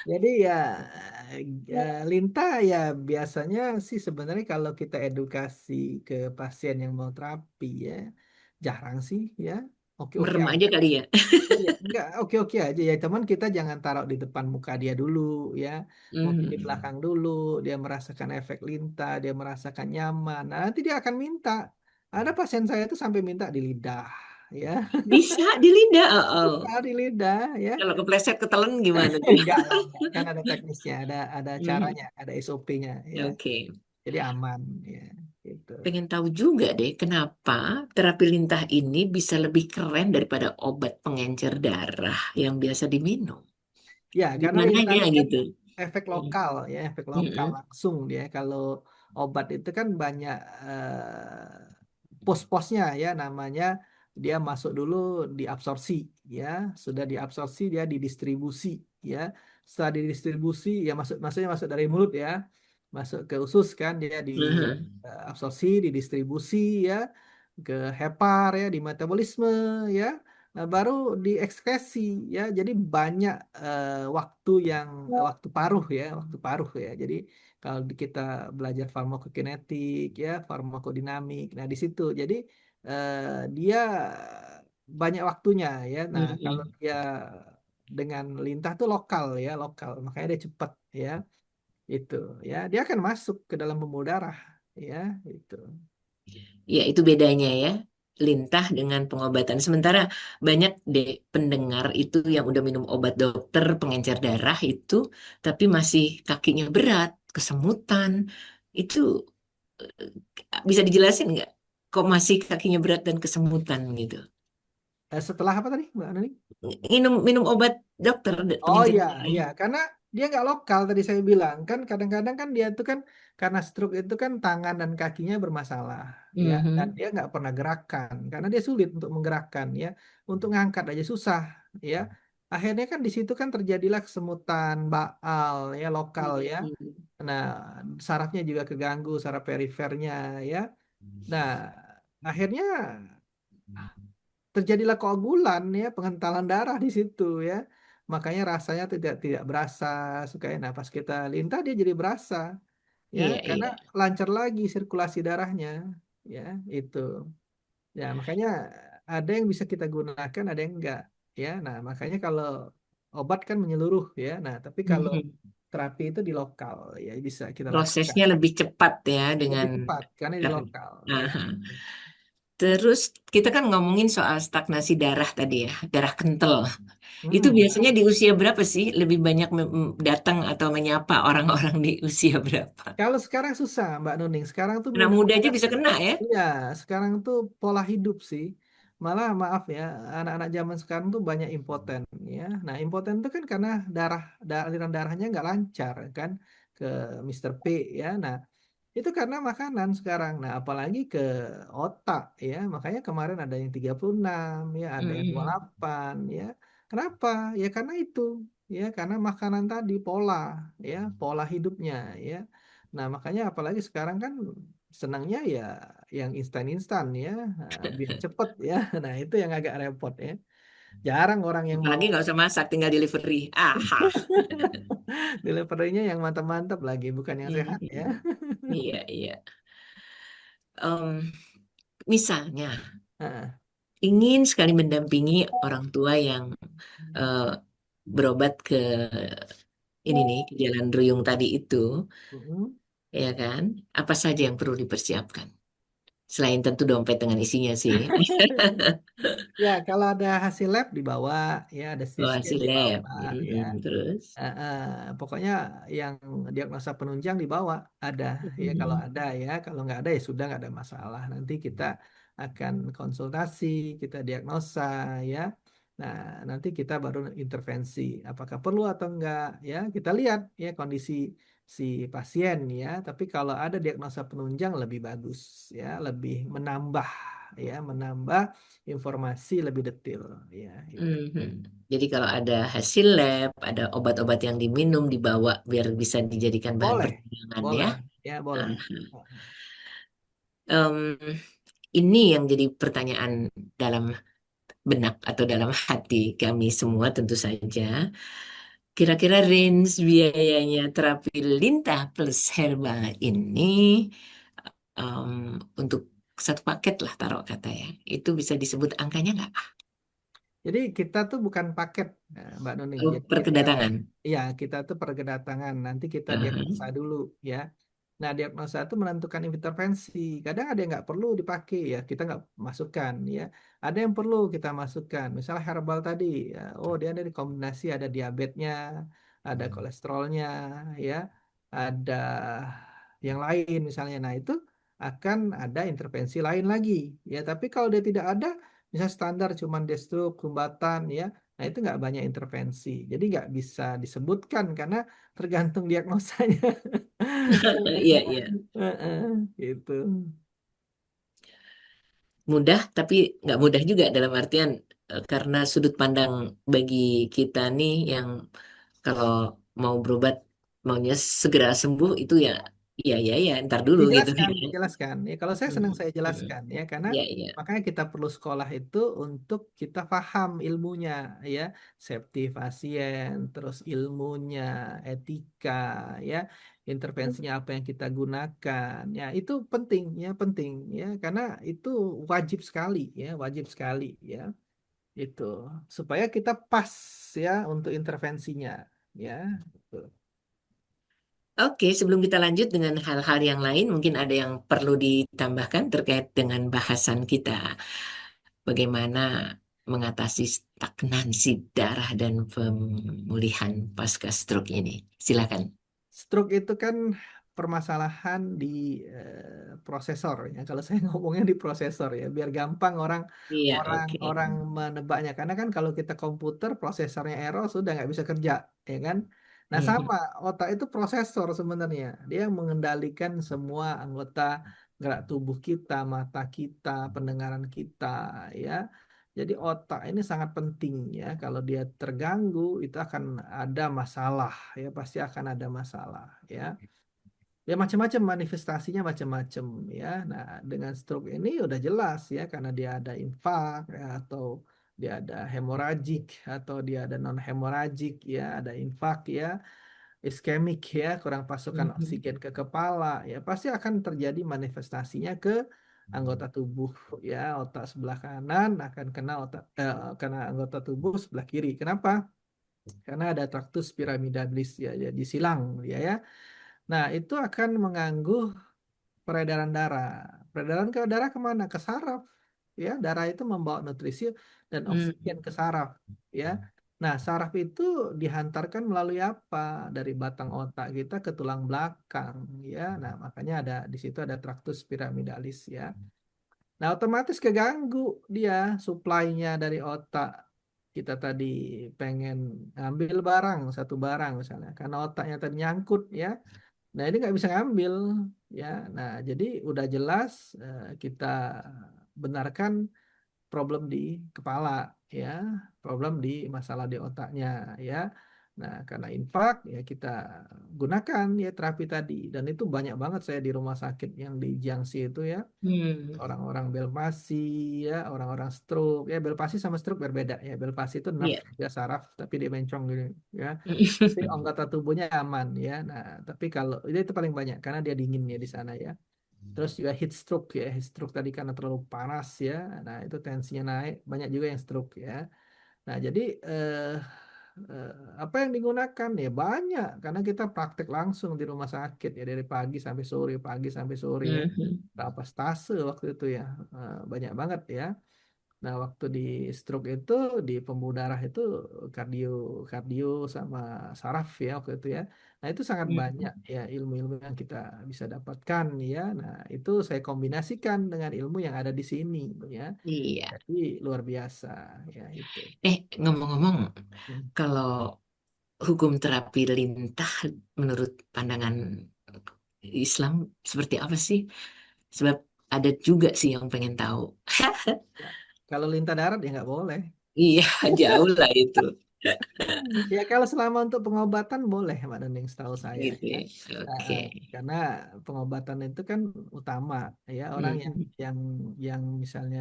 Jadi ya lintah ya biasanya sih sebenarnya kalau kita edukasi ke pasien yang mau terapi ya jarang sih ya, oke-oke Merem aja aja. kali ya. Iya, enggak oke-oke aja ya, cuman kita jangan taruh di depan muka dia dulu ya. Mungkin di Mhm. belakang dulu, dia merasakan efek lintah, dia merasakan nyaman. Nah, nanti dia akan minta. Ada pasien saya itu sampai minta di lidah ya. Bisa di lidah. Oh, oh. Bisa di lidah ya. Kalau kepleset ketelen gimana tuh? Enggak lah, enggak. Kan ada teknisnya, ada caranya, Mhm. ada SOP-nya ya. Oke. Jadi aman ya, gitu. Pengen tahu juga deh kenapa terapi lintah ini bisa lebih keren daripada obat pengencer darah yang biasa diminum. Ya, karena lintah Gimananya ini kan gitu? efek Hmm. lokal ya, efek lokal Mm-mm. langsung dia. Kalau obat itu kan banyak pos-posnya ya, namanya dia masuk dulu diabsorpsi ya, sudah diabsorpsi dia didistribusi ya. Setelah didistribusi ya maksudnya masuk dari mulut ya, masuk ke usus kan dia Mhm. diabsorpsi, didistribusi ya ke hepar ya, di metabolisme ya. Nah, baru diekskresi ya. Jadi banyak waktu paruh ya, waktu paruh ya. Jadi kalau kita belajar farmakokinetik ya, farmakodinamik. Nah, di situ. Jadi dia banyak waktunya ya. Nah, kalau Mhm. dia dengan lintah tuh lokal ya, lokal. Makanya dia cepat ya. Itu ya. Dia akan masuk ke dalam pembuluh darah ya, itu. Ya, itu bedanya ya. Lintah dengan pengobatan. Sementara banyak deh pendengar itu yang udah minum obat dokter pengencer darah itu, tapi masih kakinya berat, kesemutan. Itu bisa dijelasin nggak? Kok masih kakinya berat dan kesemutan gitu? Setelah apa tadi, Mbak Nani? Minum minum obat dokter Oh pengencer iya, darah. iya, karena dia nggak lokal tadi saya bilang kan kadang-kadang kan dia tuh kan karena stroke itu kan tangan dan kakinya bermasalah ya dan Mhm. dia nggak pernah gerakan karena dia sulit untuk menggerakkan ya untuk ngangkat aja susah ya akhirnya kan di situ kan terjadilah kesemutan baal ya lokal ya. Mhm. Nah, sarafnya juga keganggu saraf perifernya ya. Nah, akhirnya terjadilah koagulan ya, pengentalan darah di situ ya. Makanya rasanya tidak tidak berasa suka. Nah, pas kita lintah dia jadi berasa ya, Iya, karena iya. lancar lagi sirkulasi darahnya ya, itu. Ya, makanya ada yang bisa kita gunakan, ada yang enggak ya. Nah, makanya kalau obat kan menyeluruh ya. Nah, tapi kalau Mhm. terapi itu di lokal ya bisa kita lakukan. Prosesnya lebih cepat ya dengan Lebih cepat karena di karena. lokal ya. Aha. Terus kita kan ngomongin soal stagnasi darah tadi ya, darah kental. Itu Hmm. biasanya di usia berapa sih lebih banyak datang atau menyapa orang-orang di usia berapa? Kalau sekarang susah, Mbak Nuning. Sekarang tuh Anak muda mudah-mudahan. aja bisa kena ya? Iya, sekarang tuh pola hidup sih. Malah maaf ya, anak-anak zaman sekarang tuh banyak impoten ya. Nah, impoten itu kan karena aliran darahnya nggak lancar kan ke Mister P ya. Nah, itu karena makanan sekarang. Nah, apalagi ke otak ya. Makanya kemarin ada yang 36 ya, ada yang dua puluh Mhm. delapan ya. Kenapa? Ya karena itu ya, karena makanan tadi ya, pola hidupnya ya. Nah, makanya apalagi sekarang kan senangnya ya yang instan-instan ya, biar cepet ya. Nah, itu yang agak repot ya. Jarang orang yang mau Apalagi nggak usah masak, tinggal delivery. Aha. deliverynya yang mantap-mantap lagi, bukan yang sehat ya. Mhm. Iya, iya. Em, misalnya, ingin sekali mendampingi orang tua yang eh, berobat ke ini nih, ke Jalan Ruyung tadi itu, Mm-mm. ya kan? Apa saja yang perlu dipersiapkan? Selain tentu dompet dengan isinya sih. Ya, kalau ada hasil lab dibawa, ya ada CT Oh, scan hasil lab. dibawa, ya. Terus. Pokoknya yang diagnosa penunjang dibawa ada, ya kalau Mhm. ada ya, kalau nggak ada ya sudah nggak ada masalah. Nanti kita akan konsultasi, kita diagnosa ya. Nah, nanti kita baru intervensi apakah perlu atau enggak ya. Kita lihat ya kondisi si pasien ya. Tapi kalau ada diagnosa penunjang lebih bagus ya, lebih menambah ya, menambah informasi lebih detail ya itu. Mhm. Jadi kalau ada hasil lab, ada obat-obat yang diminum dibawa biar bisa dijadikan bahan Boleh, pertimbangan ya. boleh ya, boleh. Ah. Em, ini yang jadi pertanyaan dalam benak atau dalam hati kami semua tentu saja. Kira-kira range biayanya terapi lintah plus herbal ini em, untuk satu paket lah taruh kata ya. Itu bisa disebut angkanya nggak? Jadi kita tuh bukan paket, Mbak Nuni. Oh, Jadi per kita, kedatangan. ya kita tuh per kedatangan. Nanti kita diagnosa Aha. dulu ya. Nah, diagnosa itu menentukan intervensi. Kadang ada yang nggak perlu dipakai ya, kita nggak masukkan ya. Ada yang perlu kita masukkan. Misalnya herbal tadi, ya, oh dia ada di kombinasi ada diabetesnya, ada kolesterolnya, ya, ada yang lain misalnya. Nah, itu akan ada intervensi lain lagi ya. Tapi kalau dia tidak ada, misal standar cuman destruk, kumbatan ya. Nah, itu nggak banyak intervensi. Jadi nggak bisa disebutkan karena tergantung diagnosanya. Iya, iya. Heeh, gitu. Mudah, tapi nggak mudah juga dalam artian karena sudut pandang bagi kita nih yang kalau mau berobat maunya segera sembuh itu ya, ya, ntar dulu gitu. Dijelaskan, dijelaskan. Ya, kalau saya senang Hmm, saya hmm. jelaskan ya, karena Iya, iya. makanya kita perlu sekolah itu untuk kita paham ilmunya ya, safety pasien, terus ilmunya, etika ya, intervensinya apa yang kita gunakan. Ya, itu penting ya, karena itu wajib sekali ya, wajib sekali ya. Itu supaya kita pas ya untuk intervensinya ya. Gitu. Oke, sebelum kita lanjut dengan hal-hal yang lain, mungkin ada yang perlu ditambahkan terkait dengan bahasan kita. Bagaimana mengatasi stagnansi darah dan pemulihan pasca stroke ini. Silakan. Stroke itu kan permasalahan di prosesor ya. Kalau saya ngomongnya di prosesor ya, biar gampang orang Iya, orang oke. orang menebaknya. Karena kan kalau kita komputer prosesornya error sudah nggak bisa kerja, ya kan? Nah Mhm. sama otak itu prosesor sebenarnya. Dia yang mengendalikan semua anggota gerak tubuh kita, mata kita, pendengaran kita, ya. Jadi otak ini sangat penting ya. Kalau dia terganggu itu akan ada masalah ya, pasti akan ada masalah ya. Ya macam-macam manifestasinya macam-macam ya. Nah, dengan stroke ini udah jelas ya karena dia ada infak ya, atau dia ada hemoragik atau dia ada non hemoragik ya, ada infak ya, iskemik ya, kurang pasokan Mhm. oksigen ke kepala ya, pasti akan terjadi manifestasinya ke anggota tubuh ya, otak sebelah kanan akan kena kena anggota tubuh sebelah kiri. Kenapa? Karena ada traktus piramidalis ya, jadi silang ya ya. Nah, itu akan mengganggu peredaran darah. Peredaran ke darah kemana? Ke saraf. Ya, darah itu membawa nutrisi dan oksigen Mhm. ke saraf. Ya, nah saraf itu dihantarkan melalui apa? Dari batang otak kita ke tulang belakang. Ya, nah makanya ada di situ ada traktus piramidalis. Ya, nah otomatis keganggu dia suplainya dari otak. Kita tadi pengen ngambil barang, satu barang misalnya, karena otaknya tadi nyangkut ya. Nah, ini nggak bisa ngambil ya. Nah, jadi udah jelas kita benarkan problem di kepala ya, problem di masalah di otaknya ya. Nah, karena infak ya kita gunakan ya terapi tadi dan itu banyak banget saya di rumah sakit yang di Jiangxi itu ya. Hmm. Orang-orang Belpasi ya, orang-orang stroke ya, Belpasi sama stroke berbeda ya. Belpasi itu nerve Iya. dia saraf tapi dia mencong gitu ya. Tapi anggota tubuhnya aman ya. Nah, tapi kalau itu paling banyak karena dia dingin ya di sana ya. Terus juga heat stroke ya, heat stroke tadi karena terlalu panas ya. Nah, itu tensinya naik, banyak juga yang stroke ya. Nah, jadi eh, apa yang digunakan ya banyak karena kita praktek langsung di rumah sakit ya dari pagi sampai sore ya. Mhm. Berapa stase waktu itu ya. Banyak banget ya. Nah, waktu di stroke itu di pembuluh darah itu kardio kardio sama saraf ya waktu itu ya. Nah, itu sangat banyak Hmm. ya ilmu-ilmu yang kita bisa dapatkan ya. Nah, itu saya kombinasikan dengan ilmu yang ada di sini ya. Iya. Jadi luar biasa ya itu. Ngomong-ngomong, Hmm. kalau hukum terapi lintah menurut pandangan Islam seperti apa sih? Sebab ada juga sih yang pengen tahu. Ya, kalau lintah darat ya nggak boleh. Iya, jauh lah itu. Ya kalau selama untuk pengobatan boleh Mbak Nening setahu saya Gitu ya. ya. Nah, Oke. karena pengobatan itu kan utama ya orang yang Hmm. yang yang misalnya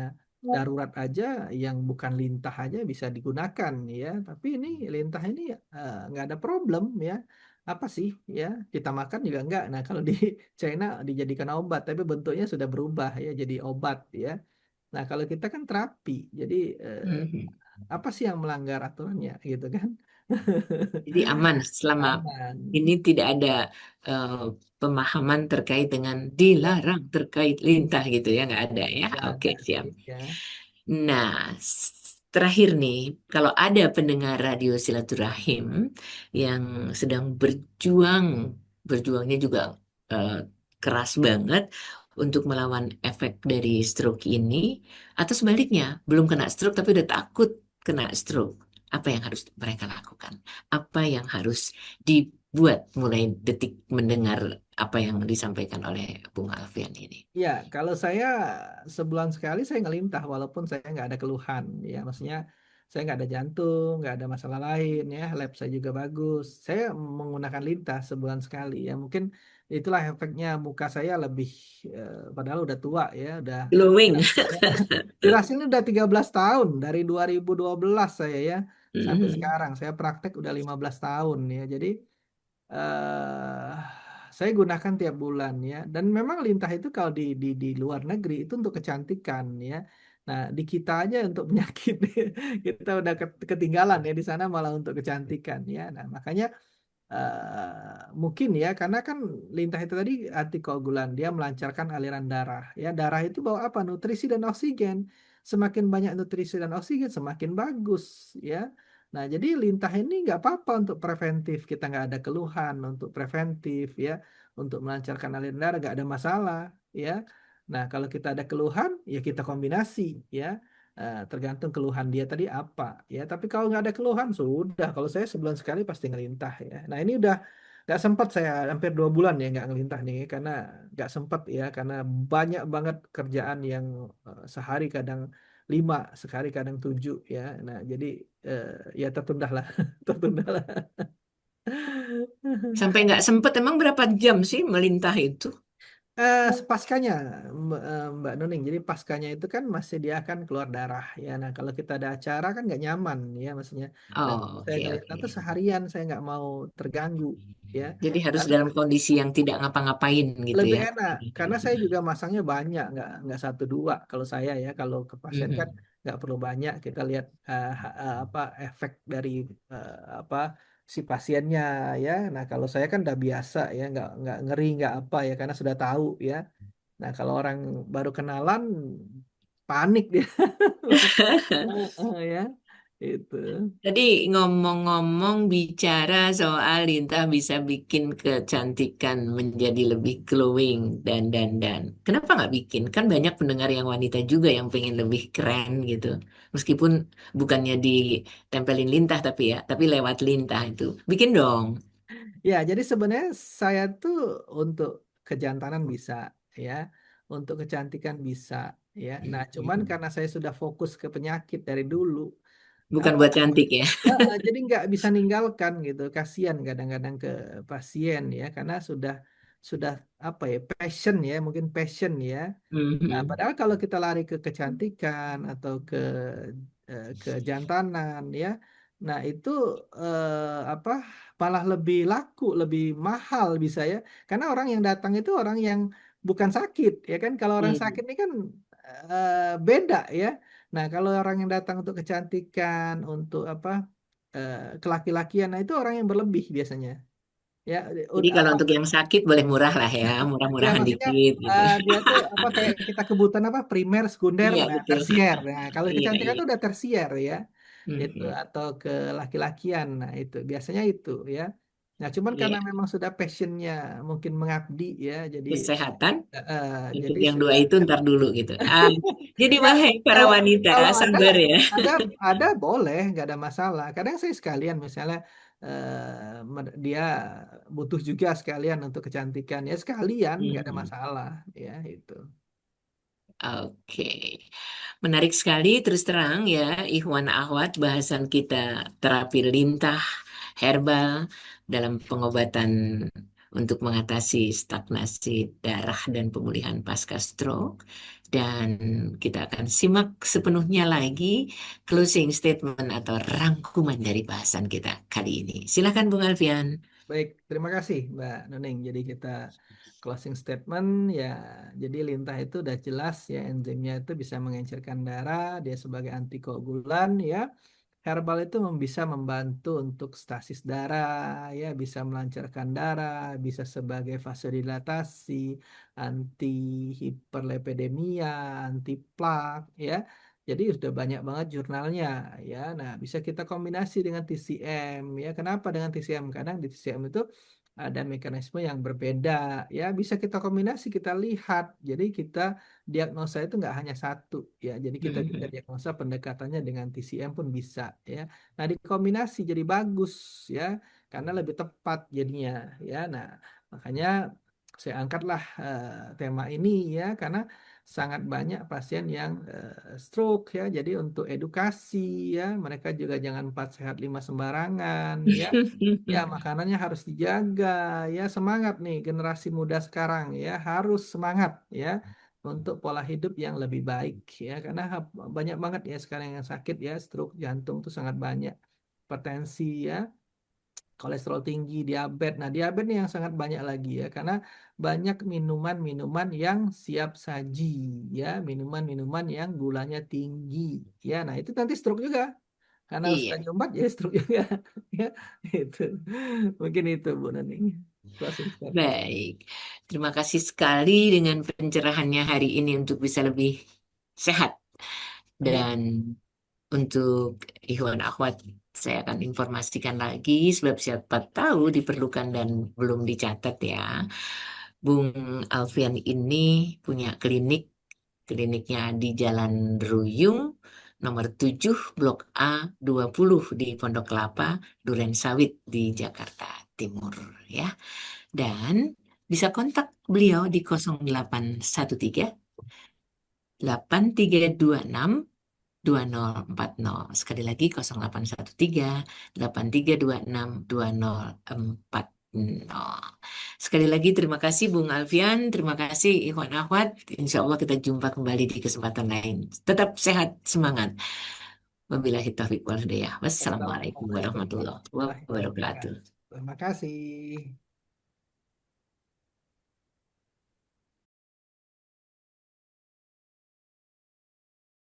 darurat aja yang bukan lintah aja bisa digunakan ya. Tapi ini lintah ini nggak ada problem ya. Apa sih ya kita makan juga enggak. Nah kalau di China dijadikan obat tapi bentuknya sudah berubah ya jadi obat ya. Nah kalau kita kan terapi jadi Mhm. apa sih yang melanggar aturannya gitu kan? Jadi aman selama Aman. ini tidak ada eh, pemahaman terkait dengan Ya, dilarang terkait lintah gitu ya, nggak ada ya. nggak Oke, ada siap. sih ya. Nah, terakhir nih, kalau ada pendengar radio silaturahim yang sedang berjuang, berjuangnya juga eh, keras banget untuk melawan efek dari stroke ini, atau sebaliknya, belum kena stroke tapi udah takut kena stroke, apa yang harus mereka lakukan? Apa yang harus dibuat mulai detik mendengar apa yang disampaikan oleh Bung Alfian ini? Ya, kalau saya sebulan sekali saya ngelintah walaupun saya nggak ada keluhan ya, maksudnya saya nggak ada jantung, nggak ada masalah lain ya, lab saya juga bagus. Saya menggunakan lintah sebulan sekali ya, mungkin itulah efeknya muka saya lebih padahal udah tua ya, udah Glowing. ya, durasi ini udah 13 tahun dari 2012 saya ya sampai Mhm. sekarang. Saya praktek udah 15 tahun ya. Jadi eh saya gunakan tiap bulan ya. Dan memang lintah itu kalau di luar negeri itu untuk kecantikan ya. Nah, di kita aja untuk penyakit kita udah ketinggalan ya di sana malah untuk kecantikan ya. Nah, makanya mungkin ya karena kan lintah itu tadi antikoagulan dia melancarkan aliran darah ya darah itu bawa apa nutrisi dan oksigen semakin banyak nutrisi dan oksigen semakin bagus ya nah jadi lintah ini nggak apa-apa untuk preventif kita nggak ada keluhan untuk preventif ya untuk melancarkan aliran darah nggak ada masalah ya nah kalau kita ada keluhan ya kita kombinasi ya. Tergantung keluhan dia tadi apa ya tapi kalau nggak ada keluhan sudah kalau saya sebulan sekali pasti ngelintah ya nah ini udah nggak sempat saya hampir 2 bulan ya nggak ngelintah nih karena nggak sempat ya karena banyak banget kerjaan yang sehari kadang 5 sekali kadang 7 ya nah jadi eh, ya tertunda lah tertunda lah. Sampai nggak sempet, emang berapa jam sih melintah itu? Paskanya Mbak Nuning jadi paskanya itu kan masih dia akan keluar darah ya nah kalau kita ada acara kan nggak nyaman ya maksudnya nah Oh, saya oke, ngelintang oke. tuh seharian saya nggak mau terganggu ya Jadi harus karena dalam kondisi yang tidak ngapa-ngapain gitu lebih ya. enak karena saya juga masangnya banyak nggak satu dua kalau saya ya kalau ke pasien kan Mhm. nggak perlu banyak kita lihat apa efek dari apa si pasiennya ya nah kalau saya kan udah biasa ya nggak ngeri nggak apa ya karena sudah tahu ya. Nah, kalau orang baru kenalan panik dia. Ya, itu. Tadi ngomong-ngomong bicara soal lintah bisa bikin kecantikan menjadi lebih glowing dan. Kenapa nggak bikin? Kan banyak pendengar yang wanita juga yang pengen lebih keren gitu. Meskipun bukannya ditempelin lintah tapi ya, tapi lewat lintah itu. Bikin dong. Ya, jadi sebenarnya saya tuh untuk kejantanan bisa ya, untuk kecantikan bisa ya. Nah, cuman karena saya sudah fokus ke penyakit dari dulu, Bukan apa buat cantik ya. jadi nggak bisa ninggalkan gitu. Kasihan kadang-kadang ke pasien ya, karena sudah apa ya passion ya, mungkin passion ya. Nah, Mhm. padahal kalau kita lari ke kecantikan atau kejantanan ya, nah itu apa malah lebih laku, lebih mahal bisa ya. Karena orang yang datang itu orang yang bukan sakit ya kan. Kalau orang sakit Hmm. ini kan beda ya. Nah, kalau orang yang datang untuk kecantikan, untuk apa kelaki-lakian, nah itu orang yang berlebih biasanya Ya, Jadi udah kalau apa? untuk yang sakit boleh murah lah ya, Ya murah-murahan maksudnya dikit gitu. dia tuh apa kayak kita kebutuhan apa primer, sekunder, Iya nah betul. tersier. Nah, kalau Iya kecantikan iya. itu udah tersier ya. Itu Mhm. atau ke laki-lakian. Nah, itu biasanya itu ya. Nah, cuman karena Iya. memang sudah passionnya mungkin mengabdi ya, Kesehatan eh, untuk jadi yang dua sudah itu ntar dulu gitu. Jadi ya wahai para kalau wanita, kalau sabar ya. ada ada boleh nggak ada masalah. Kadang saya sekalian misalnya dia butuh juga sekalian untuk kecantikan ya sekalian nggak ada Mhm. masalah ya itu. Oke, menarik sekali terus terang ya, Ikhwan Ahwat, bahasan kita terapi lintah herbal dalam pengobatan untuk mengatasi stagnasi darah dan pemulihan pasca stroke. Dan kita akan simak sepenuhnya lagi closing statement atau rangkuman dari bahasan kita kali ini. Silakan Bung Alfian. Baik, terima kasih Mbak Nuning. Jadi kita closing statement ya. Jadi lintah itu udah jelas ya enzimnya itu bisa mengencerkan darah, dia sebagai antikoagulan ya. Herbal itu bisa membantu untuk stasis darah, ya bisa melancarkan darah, bisa sebagai vasodilatasi, anti hiperlipidemia, anti plak, ya. Jadi sudah banyak banget jurnalnya, ya. Nah, bisa kita kombinasi dengan TCM, ya. Kenapa dengan TCM? Kadang di TCM itu ada mekanisme yang berbeda, ya. Bisa kita kombinasi, kita lihat. Jadi kita diagnosa itu nggak hanya satu, ya. Jadi kita bisa Mhm. diagnosa pendekatannya dengan TCM pun bisa, ya. Nah, dikombinasi jadi bagus, ya, karena lebih tepat jadinya, ya. Nah, makanya saya angkatlah tema ini, ya, karena sangat banyak pasien yang stroke, ya. Jadi untuk edukasi, ya, mereka juga jangan 4 sehat 5 sembarangan, ya. Ya, makanannya harus dijaga, ya. Semangat nih generasi muda sekarang, ya, harus semangat, ya, untuk pola hidup yang lebih baik, ya. Karena banyak banget ya sekarang yang sakit, ya, stroke jantung tuh sangat banyak, hipertensi, ya, kolesterol tinggi, diabetes. Nah, diabetes nih yang sangat banyak lagi ya, karena banyak minuman-minuman yang siap saji, ya, minuman-minuman yang gulanya tinggi, ya. Nah, itu nanti stroke juga. Karena suka Iya, nyumbat ya stroke juga ya itu mungkin itu Bu Nening closing statement. baik. Terima kasih sekali dengan pencerahannya hari ini untuk bisa lebih sehat. Baik, Dan untuk Ikhwan Akhwat, saya akan informasikan lagi sebab siapa tahu diperlukan dan belum dicatat ya. Bung Alfian ini punya klinik, kliniknya di Jalan Ruyung, nomor 7, Blok A 20 di Pondok Kelapa, Duren Sawit di Jakarta Timur ya. Dan bisa kontak beliau di 0813 8326 2040. Sekali lagi 0813 8326 2040. Sekali lagi terima kasih Bung Alfian, terima kasih Ikhwan Akhwat. Insya Allah kita jumpa kembali di kesempatan lain. Tetap sehat, semangat. Wabillahi taufiq wal hidayah. Wassalamualaikum wassalamualaikum warahmatullahi warahmatullahi wabarakatuh. wabarakatuh. Terima kasih.